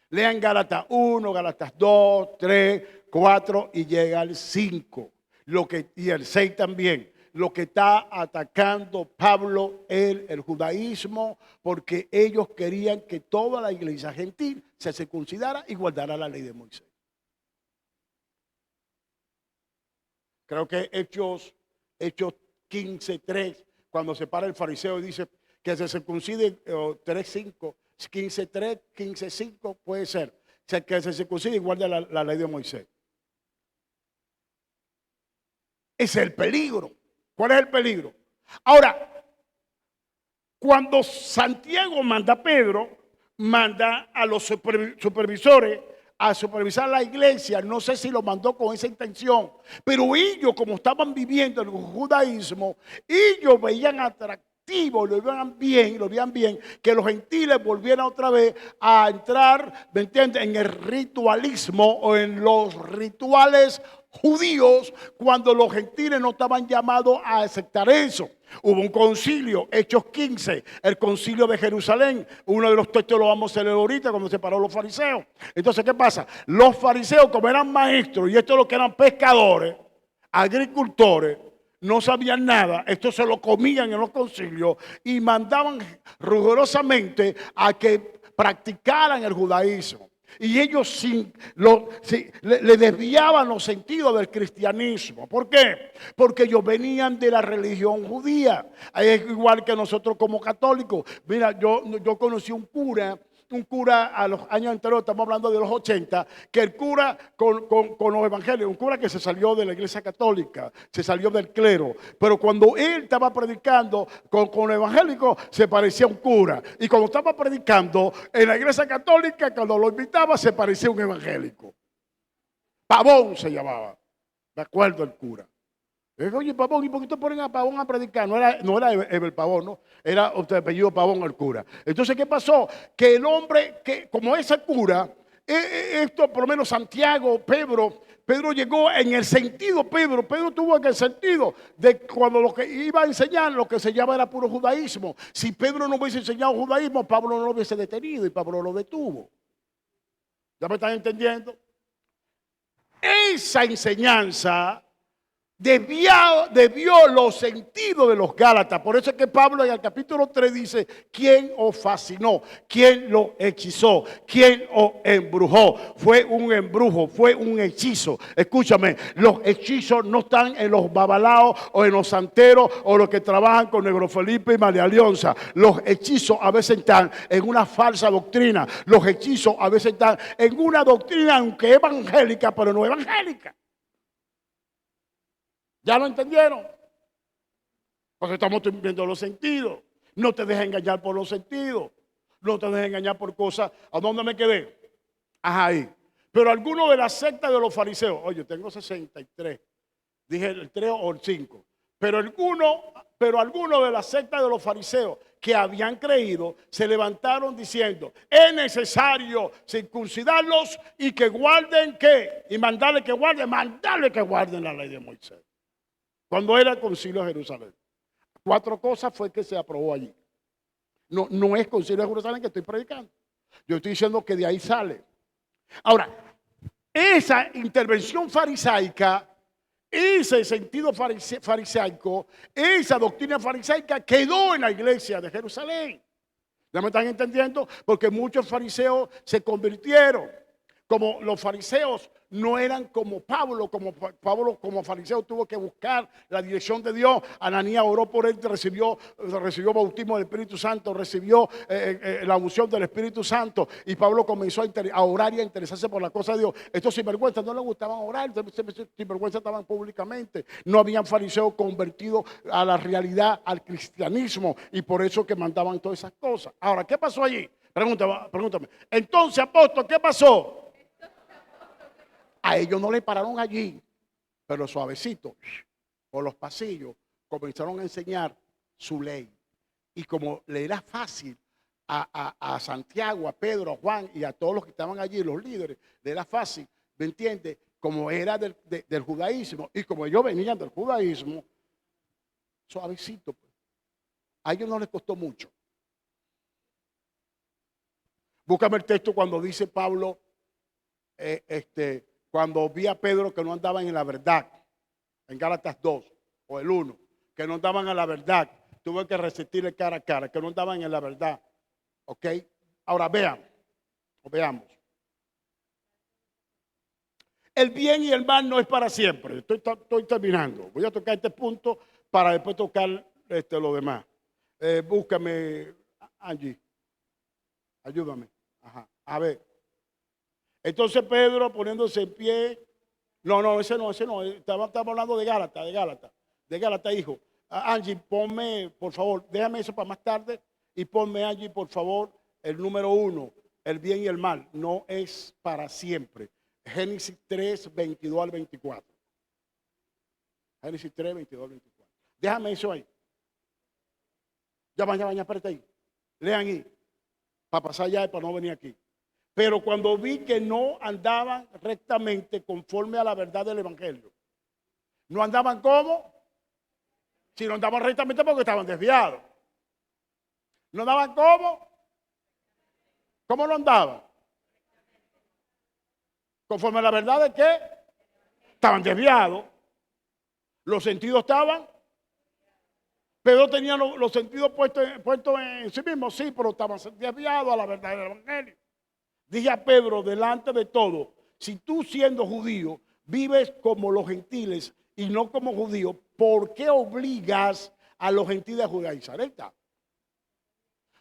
Lean Gálatas 1, Gálatas 2, 3, 4 y llega al 5. Y el 6 también. Lo que está atacando Pablo es el judaísmo, porque ellos querían que toda la iglesia gentil se circuncidara y guardara la ley de Moisés. Creo que Hechos 15:3, cuando se para el fariseo y dice que se circuncide 3:5, 15:3, 15:5 puede ser. que se circuncide y guarde la ley de Moisés. Ese es el peligro. ¿Cuál es el peligro? Ahora, cuando Santiago manda a Pedro, manda a los supervisores a supervisar la iglesia, no sé si lo mandó con esa intención, pero ellos, como estaban viviendo el judaísmo, ellos veían atractivo, lo veían bien, que los gentiles volvieran otra vez a entrar, ¿me entiendes?, en el ritualismo o en los rituales judíos, cuando los gentiles no estaban llamados a aceptar eso. Hubo un concilio, Hechos 15, el concilio de Jerusalén. Uno de los textos lo vamos a leer ahorita, cuando se paró los fariseos. Entonces, ¿qué pasa? Los fariseos, como eran maestros, y estos los que eran pescadores, agricultores, no sabían nada, esto se lo comían en los concilios y mandaban rigurosamente a que practicaran el judaísmo. Y ellos le desviaban los sentidos del cristianismo. ¿Por qué? Porque ellos venían de la religión judía. Es igual que nosotros como católicos. Mira, yo conocí un cura a los años anteriores, estamos hablando de los 80, que el cura con los evangelios, un cura que se salió de la iglesia católica, se salió del clero, pero cuando él estaba predicando con los evangélicos, se parecía a un cura, y cuando estaba predicando en la iglesia católica, cuando lo invitaba, se parecía a un evangélico. Pavón se llamaba, de acuerdo el cura. Oye, Pavón, ¿y por qué te ponen a Pavón a predicar? No era el Pavón, ¿no? Era el apellido Pavón, el cura. Entonces, ¿qué pasó? Que el hombre, como ese cura, esto por lo menos Santiago, Pedro llegó en el sentido, Pedro tuvo en el sentido de cuando lo que iba a enseñar, lo que enseñaba era puro judaísmo. Si Pedro no hubiese enseñado judaísmo, Pablo no lo hubiese detenido y Pablo lo detuvo. ¿Ya me están entendiendo? Esa enseñanza desvió los sentidos de los Gálatas. Por eso es que Pablo en el capítulo 3 dice: ¿quién os fascinó? ¿Quién lo hechizó? ¿Quién os embrujó? Fue un embrujo, fue un hechizo. Escúchame, los hechizos no están en los babalaos o en los santeros o los que trabajan con Negro Felipe y María Leonza. Los hechizos a veces están en una falsa doctrina. Los hechizos a veces están en una doctrina, aunque evangélica, pero no evangélica. ¿Ya lo entendieron? Porque estamos viendo los sentidos. No te dejes engañar por los sentidos. No te dejes engañar por cosas. ¿A dónde me quedé? Ajá, ahí. Pero algunos de la secta de los fariseos, oye, tengo 63. Dije el 3 o el 5. Pero algunos de la secta de los fariseos que habían creído se levantaron diciendo: es necesario circuncidarlos y que guarden ¿qué? Y mandarle que guarden la ley de Moisés. Cuando era el concilio de Jerusalén. 4 cosas fue que se aprobó allí. No es concilio de Jerusalén que estoy predicando. Yo estoy diciendo que de ahí sale. Ahora, esa intervención farisaica, ese sentido farisaico, esa doctrina farisaica quedó en la iglesia de Jerusalén. ¿Ya me están entendiendo? Porque muchos fariseos se convirtieron. Como los fariseos no eran como Pablo como fariseo tuvo que buscar la dirección de Dios. Ananías oró por él, recibió bautismo del Espíritu Santo, recibió la unción del Espíritu Santo, y Pablo comenzó a orar y a interesarse por la cosa de Dios. Estos sinvergüenzas no les gustaban orar, sinvergüenzas estaban públicamente. No habían fariseos convertidos a la realidad, al cristianismo, y por eso que mandaban todas esas cosas. Ahora, ¿qué pasó allí? Pregúntame. Entonces, apóstol, ¿qué pasó? A ellos no le pararon allí, pero suavecito, por los pasillos, comenzaron a enseñar su ley. Y como le era fácil a Santiago, a Pedro, a Juan y a todos los que estaban allí, los líderes, le era fácil, ¿me entiendes? Como era del judaísmo y como ellos venían del judaísmo, suavecito. A ellos no les costó mucho. Búscame el texto cuando dice Pablo, cuando vi a Pedro que no andaban en la verdad, en Gálatas 2 o el 1, que no andaban en la verdad, tuve que resistirle cara a cara, que no andaban en la verdad. ¿Ok? Ahora veamos. El bien y el mal no es para siempre. Estoy terminando. Voy a tocar este punto para después tocar lo demás. Búscame, Angie. Ayúdame. Ajá. A ver. Entonces Pedro poniéndose en pie. No, ese no. Estamos hablando de Gálatas, hijo. Angie, ponme, por favor, déjame eso para más tarde y ponme, Angie, por favor, el número 1, el bien y el mal. No es para siempre. Génesis 3, 22 al 24. Génesis 3, 22 al 24. Déjame eso ahí. Ya, espérate ahí. Lean ahí. Para pasar allá y para no venir aquí. Pero cuando vi que no andaban rectamente conforme a la verdad del evangelio. ¿No andaban cómo? Si no andaban rectamente porque estaban desviados. ¿No andaban cómo? ¿Cómo no andaban? Conforme a la verdad de qué? Estaban desviados. Los sentidos estaban. Pedro tenía los sentidos puestos en sí mismo, sí, pero estaban desviados a la verdad del evangelio. Dije a Pedro delante de todo, si tú siendo judío vives como los gentiles y no como judío, ¿por qué obligas a los gentiles a judaizar?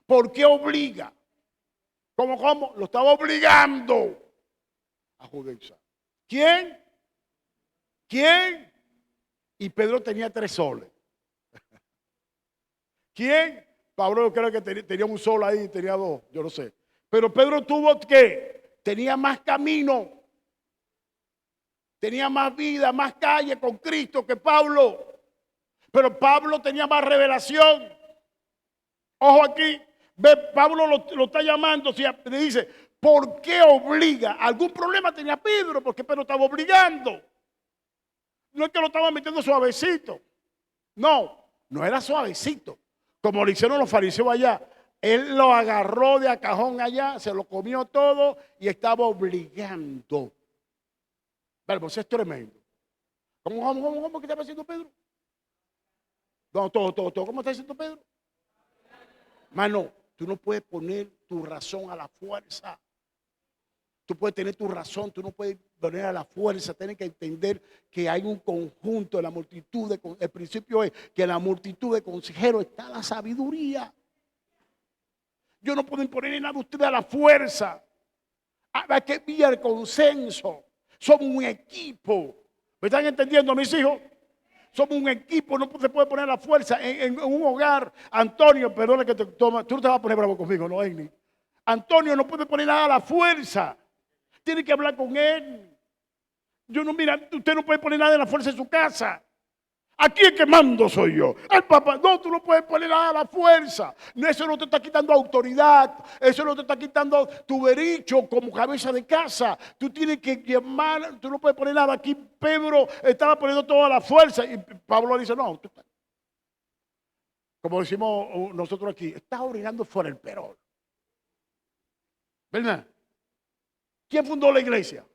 ¿Por qué obliga? ¿Cómo? Lo estaba obligando a judaizar. ¿Quién? Y Pedro tenía 3 soles. ¿Quién? Pablo yo creo que tenía un sol ahí, tenía 2, yo no sé. Pero Pedro tuvo que, tenía más camino, tenía más vida, más calle con Cristo que Pablo. Pero Pablo tenía más revelación. Ojo aquí, ve, Pablo lo está llamando, le dice, ¿por qué obliga? Algún problema tenía Pedro, porque Pedro estaba obligando. No es que lo estaba metiendo suavecito. No era suavecito, como lo hicieron los fariseos allá. Él lo agarró de a cajón allá, se lo comió todo y estaba obligando. Pero pues es tremendo. ¿Cómo que estaba haciendo Pedro? No, todo. ¿Cómo está diciendo Pedro? Mano, tú no puedes poner tu razón a la fuerza. Tú puedes tener tu razón, tú no puedes poner a la fuerza. Tienes que entender que hay un conjunto de la multitud. El principio es que en la multitud de consejeros está la sabiduría. Yo no puedo imponer nada a ustedes a la fuerza. Hay que ver el consenso. Somos un equipo. ¿Me están entendiendo, mis hijos? Somos un equipo, no se puede poner a la fuerza en un hogar. Antonio, perdona que te toma, tú no te vas a poner bravo conmigo, ¿no, Amy? Antonio no puede poner nada a la fuerza. Tiene que hablar con él. Mira, usted no puede poner nada a la fuerza en su casa. Aquí el que mando soy yo. El papá, no, tú no puedes poner nada a la fuerza. Eso no te está quitando autoridad. Eso no te está quitando tu derecho como cabeza de casa. Tú tienes que llamar, tú no puedes poner nada. Aquí Pedro estaba poniendo toda la fuerza. Y Pablo dice, no, como decimos nosotros aquí, estás orinando fuera el perol. ¿Verdad? ¿Quién fundó la iglesia?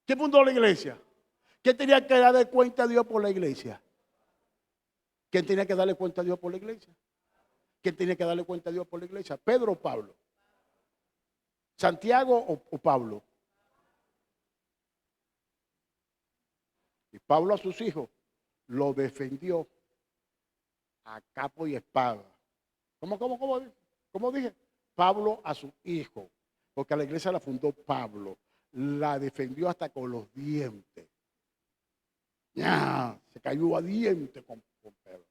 ¿Quién fundó la iglesia? ¿Quién tenía que darle cuenta a Dios por la iglesia? ¿Quién tenía que darle cuenta a Dios por la iglesia? ¿Quién tenía que darle cuenta a Dios por la iglesia? ¿Pedro o Pablo? ¿Santiago o Pablo? Y Pablo a sus hijos lo defendió a capo y espada. ¿Cómo dije? Pablo a su hijo, porque a la iglesia la fundó Pablo. La defendió hasta con los dientes. Se cayó a dientes con Pedro.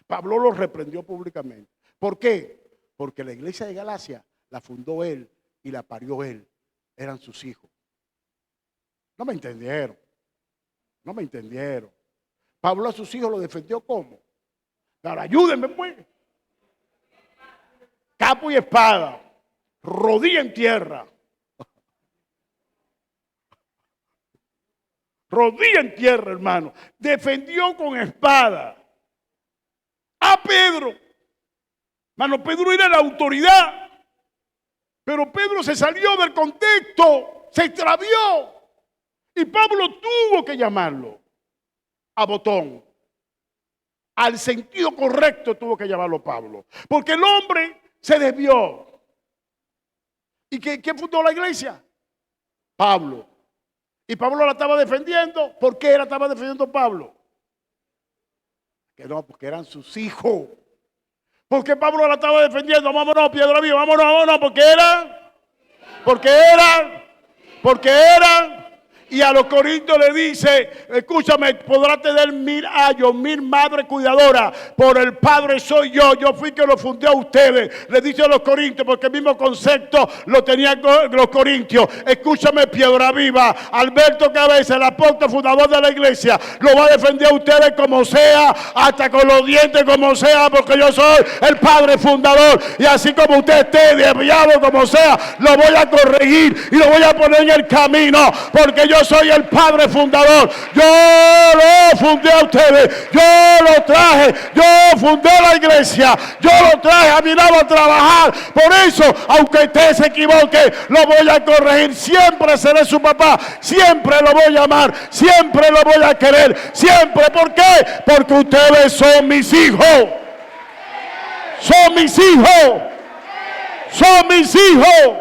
Pablo lo reprendió públicamente. ¿Por qué? Porque la iglesia de Galacia la fundó él y la parió él. Eran sus hijos. No me entendieron. Pablo a sus hijos lo defendió ¿cómo? Ahora ayúdenme pues. Capo y espada. Rodilla en tierra. Rodilla en tierra, hermano. Defendió con espada a Pedro. Hermano, Pedro era la autoridad. Pero Pedro se salió del contexto. Se extravió. Y Pablo tuvo que llamarlo a botón. Al sentido correcto tuvo que llamarlo Pablo. Porque el hombre se desvió. ¿Y quién fundó la iglesia? Pablo. Y Pablo la estaba defendiendo. ¿Por qué la estaba defendiendo Pablo? Que no, porque eran sus hijos. ¿Por qué Pablo la estaba defendiendo? Vámonos, piedra viva, vámonos, porque eran. Porque eran. Y a los corintios le dice, escúchame, podrá tener 1000 años, 1000 madres cuidadoras, por el Padre soy yo fui que lo fundé a ustedes. Le dice a los corintios, porque el mismo concepto lo tenían los corintios. Escúchame, piedra viva, Alberto Cabeza, el apóstol fundador de la iglesia, lo va a defender a ustedes como sea, hasta con los dientes como sea, porque yo soy el Padre fundador. Y así como usted esté desviado como sea, lo voy a corregir y lo voy a poner en el camino, porque yo soy el Padre fundador. Yo lo fundé a ustedes, yo lo traje, yo fundé la iglesia, yo lo traje a mi lado a trabajar. Por eso, aunque usted se equivoque, lo voy a corregir. Siempre seré su papá, siempre lo voy a amar, siempre lo voy a querer, siempre. ¿Por qué? Porque ustedes son mis hijos. Son mis hijos. Son mis hijos.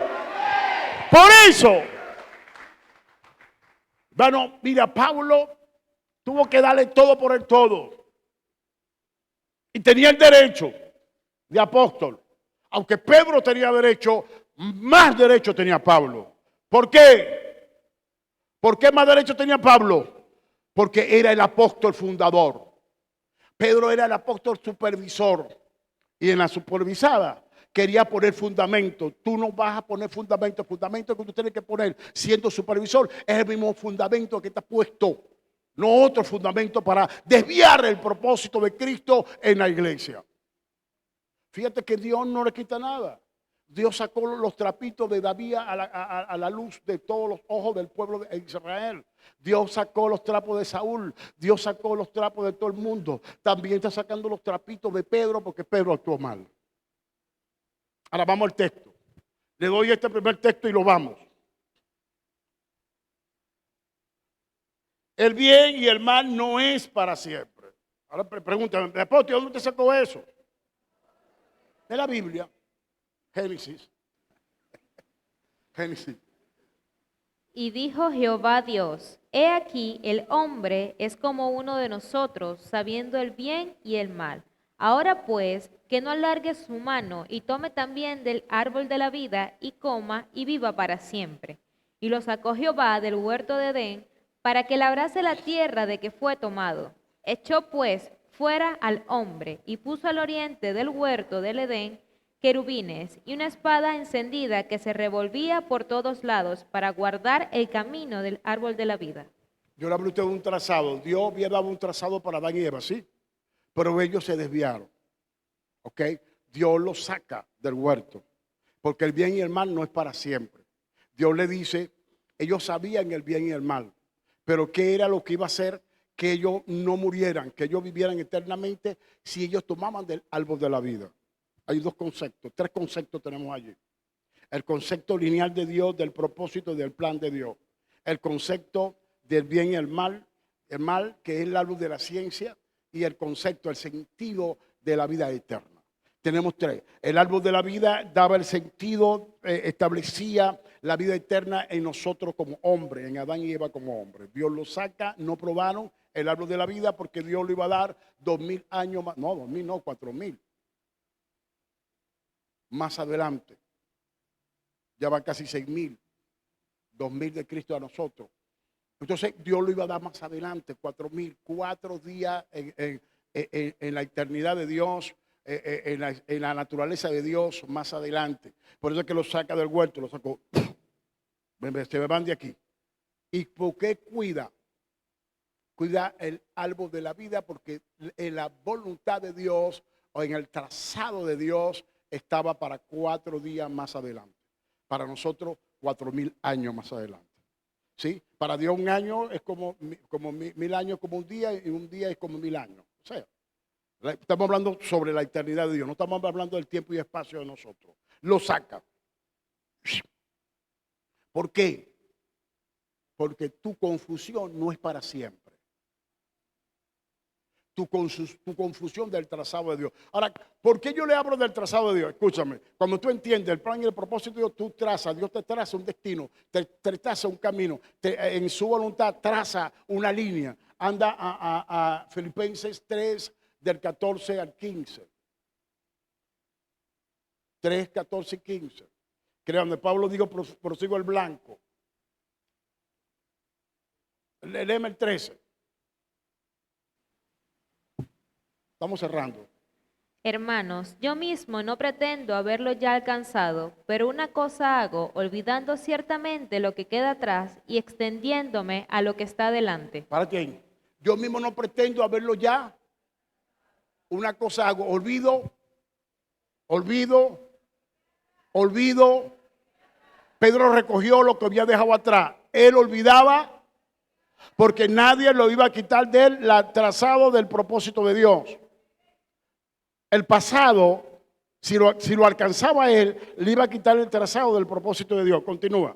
Por eso. Bueno, mira, Pablo tuvo que darle todo por el todo. Y tenía el derecho de apóstol. Aunque Pedro tenía derecho, más derecho tenía Pablo. ¿Por qué? ¿Por qué más derecho tenía Pablo? Porque era el apóstol fundador. Pedro era el apóstol supervisor. Y en la supervisada quería poner fundamento. Tú no vas a poner fundamento. El fundamento que tú tienes que poner siendo supervisor es el mismo fundamento que está puesto. No otro fundamento para desviar el propósito de Cristo en la iglesia. Fíjate que Dios no le quita nada. Dios sacó los trapitos de David a la luz de todos los ojos del pueblo de Israel. Dios sacó los trapos de Saúl. Dios sacó los trapos de todo el mundo. También está sacando los trapitos de Pedro porque Pedro actuó mal. Ahora vamos al texto. Le doy este primer texto y lo vamos. El bien y el mal no es para siempre. Ahora pregúntame, apóstol, ¿dónde te sacó eso? De la Biblia. Génesis. Génesis. Y dijo Jehová Dios, he aquí el hombre es como uno de nosotros, sabiendo el bien y el mal. Ahora pues, que no alargue su mano y tome también del árbol de la vida y coma y viva para siempre. Y lo sacó Jehová del huerto de Edén para que labrase la tierra de que fue tomado. Echó pues fuera al hombre y puso al oriente del huerto del Edén querubines y una espada encendida que se revolvía por todos lados para guardar el camino del árbol de la vida. Yo le hablé a usted de un trazado. Dios había dado un trazado para Adán y Eva, ¿sí? Pero ellos se desviaron. ¿Ok? Dios los saca del huerto. Porque el bien y el mal no es para siempre. Dios le dice, ellos sabían el bien y el mal. Pero ¿qué era lo que iba a hacer? Que ellos no murieran, que ellos vivieran eternamente si ellos tomaban del árbol de la vida. Hay dos conceptos, tres conceptos tenemos allí. El concepto lineal de Dios, del propósito y del plan de Dios. El concepto del bien y el mal que es la luz de la ciencia, y el concepto, el sentido de la vida eterna. Tenemos tres. El árbol de la vida daba el sentido, establecía la vida eterna en nosotros como hombres, en Adán y Eva como hombres. Dios lo saca, no probaron el árbol de la vida porque Dios lo iba a dar 2000 años más, no, 2000 no, 4000. Más adelante, ya van casi 6000, 2000 de Cristo a nosotros. Entonces Dios lo iba a dar más adelante, 4000, 4 días en la eternidad de Dios, en la naturaleza de Dios más adelante. Por eso es que lo saca del huerto, lo sacó, se me van de aquí. ¿Y por qué cuida? Cuida el árbol de la vida porque en la voluntad de Dios o en el trazado de Dios estaba para 4 días más adelante. Para nosotros 4000 años más adelante. ¿Sí? Para Dios un año es como 1000 años como un día y un día es como 1000 años. O sea, estamos hablando sobre la eternidad de Dios, no estamos hablando del tiempo y espacio de nosotros. Lo saca. ¿Por qué? Porque tu confusión no es para siempre. Tu confusión del trazado de Dios. Ahora, ¿por qué yo le hablo del trazado de Dios? Escúchame, cuando tú entiendes el plan y el propósito de Dios, tú trazas, Dios te traza un destino, te traza un camino, en su voluntad traza una línea. Anda a Filipenses 3, del 14 al 15. 3, 14 y 15. Créanme, Pablo dijo, prosigo el blanco. Léeme el 13. Estamos cerrando. Hermanos, yo mismo no pretendo haberlo ya alcanzado, pero una cosa hago, olvidando ciertamente lo que queda atrás y extendiéndome a lo que está delante. Párate ahí. Yo mismo no pretendo haberlo ya. Una cosa hago, olvido. Pedro recogió lo que había dejado atrás. Él olvidaba porque nadie lo iba a quitar de él el trazado del propósito de Dios. El pasado, si lo alcanzaba él, le iba a quitar el trazado del propósito de Dios. Continúa.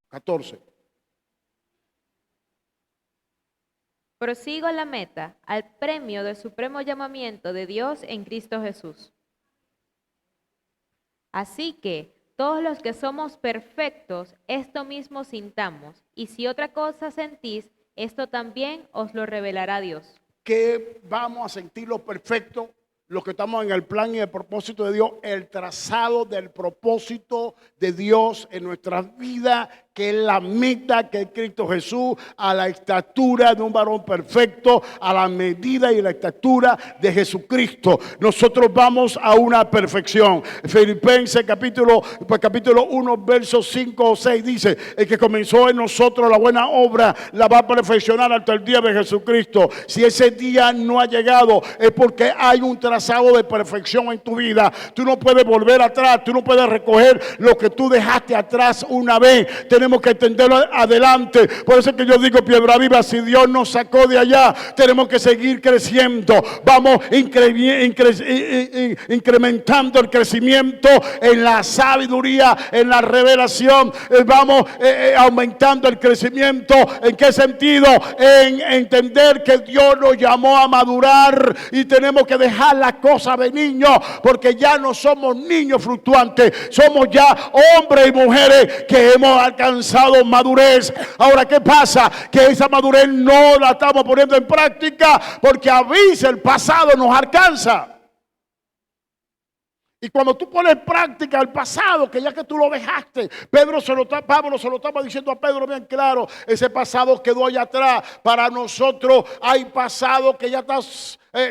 14. Prosigo a la meta, al premio del supremo llamamiento de Dios en Cristo Jesús. Así que todos los que somos perfectos, esto mismo sintamos, y si otra cosa sentís, esto también os lo revelará Dios. Que vamos a sentir lo perfecto, los que estamos en el plan y el propósito de Dios, el trazado del propósito de Dios en nuestras vidas, que es la meta que es Cristo Jesús, a la estatura de un varón perfecto, a la medida y la estatura de Jesucristo. Nosotros vamos a una perfección. Filipenses capítulo 1, versos 5 o 6 dice, el que comenzó en nosotros la buena obra, la va a perfeccionar hasta el día de Jesucristo. Si ese día no ha llegado, es porque hay un trazado de perfección en tu vida. Tú no puedes volver atrás, tú no puedes recoger lo que tú dejaste atrás una vez. Tenemos que entenderlo adelante. Por eso es que yo digo, Piedra Viva, si Dios nos sacó de allá, tenemos que seguir creciendo. Vamos incrementando el crecimiento en la sabiduría, en la revelación. Vamos aumentando el crecimiento. ¿En qué sentido? En entender que Dios nos llamó a madurar y tenemos que dejar las cosas de niños, porque ya no somos niños fluctuantes, somos ya hombres y mujeres que hemos alcanzado madurez. Ahora, ¿qué pasa? Que esa madurez no la estamos poniendo en práctica porque a veces el pasado nos alcanza. Y cuando tú pones en práctica el pasado, que ya que tú lo dejaste, Pablo se lo estaba diciendo a Pedro bien claro, ese pasado quedó allá atrás. Para nosotros hay pasado que ya está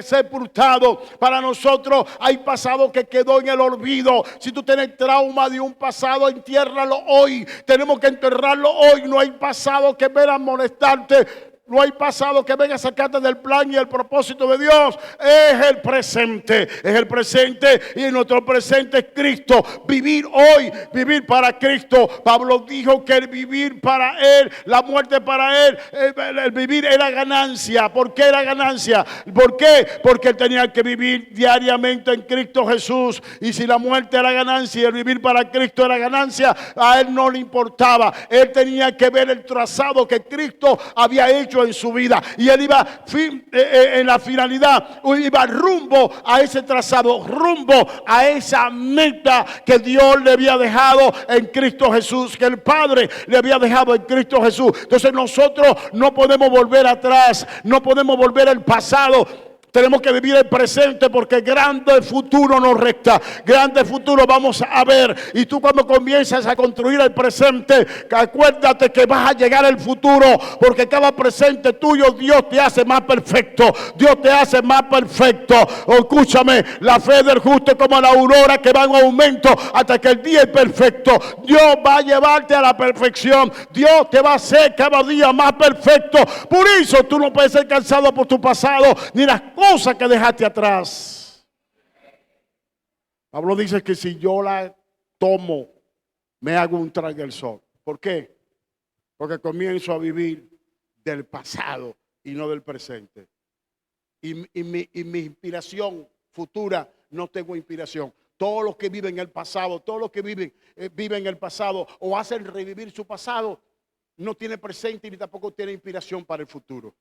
sepultado. Para nosotros hay pasado que quedó en el olvido. Si tú tienes trauma de un pasado, entiérralo hoy. Tenemos que enterrarlo hoy. No hay pasado que venga a molestarte. No hay pasado que venga a sacarte del plan y el propósito de Dios. Es el presente. Es el presente. Y en nuestro presente es Cristo. Vivir hoy. Vivir para Cristo. Pablo dijo que el vivir para Él, la muerte para Él, el vivir era ganancia. ¿Por qué era ganancia? ¿Por qué? Porque Él tenía que vivir diariamente en Cristo Jesús. Y si la muerte era ganancia y el vivir para Cristo era ganancia, a Él no le importaba. Él tenía que ver el trazado que Cristo había hecho en su vida, y él iba en la finalidad, iba rumbo a ese trazado, rumbo a esa meta que Dios le había dejado en Cristo Jesús, que el Padre le había dejado en Cristo Jesús. Entonces nosotros no podemos volver atrás, no podemos volver al pasado. Tenemos que vivir el presente, porque grande futuro nos resta, grande futuro vamos a ver. Y tú, cuando comienzas a construir el presente, acuérdate que vas a llegar al futuro, porque cada presente tuyo Dios te hace más perfecto. Dios te hace más perfecto. Escúchame, la fe del justo es como la aurora que va en aumento hasta que el día es perfecto. Dios va a llevarte a la perfección. Dios te va a hacer cada día más perfecto. Por eso tú no puedes ser cansado por tu pasado, ni las cosas que dejaste atrás. Pablo dice que si yo la tomo, me hago un transgresor. ¿Por qué? Porque comienzo a vivir del pasado y no del presente. Y mi inspiración futura, no tengo inspiración. Todos los que viven el pasado, todos los que viven el pasado o hacen revivir su pasado, no tiene presente ni tampoco tiene inspiración para el futuro.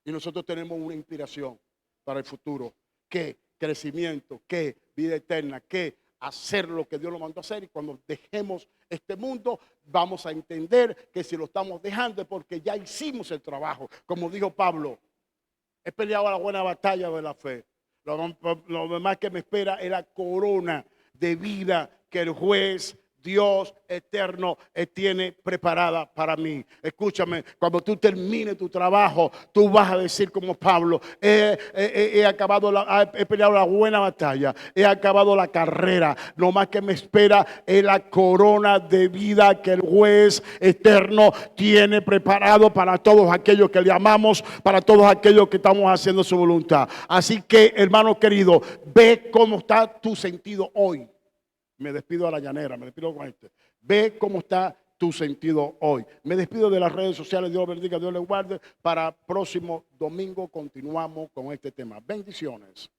Y nosotros tenemos una inspiración para el futuro. ¿Qué? Crecimiento, ¿qué? Vida eterna, ¿qué? Hacer lo que Dios nos mandó a hacer. Y cuando dejemos este mundo, vamos a entender que si lo estamos dejando es porque ya hicimos el trabajo. Como dijo Pablo, he peleado la buena batalla de la fe. Lo demás que me espera es la corona de vida que el juez Dios eterno tiene preparada para mí. Escúchame, cuando tú termines tu trabajo, tú vas a decir como Pablo, he peleado la buena batalla, he acabado la carrera, lo más que me espera es la corona de vida que el juez eterno tiene preparado para todos aquellos que le amamos, para todos aquellos que estamos haciendo su voluntad. Así que, hermano querido, ve cómo está tu sentido hoy. Me despido a la llanera, me despido con este. Ve cómo está tu sentido hoy. Me despido de las redes sociales. Dios bendiga, Dios le guarde. Para próximo domingo continuamos con este tema. Bendiciones.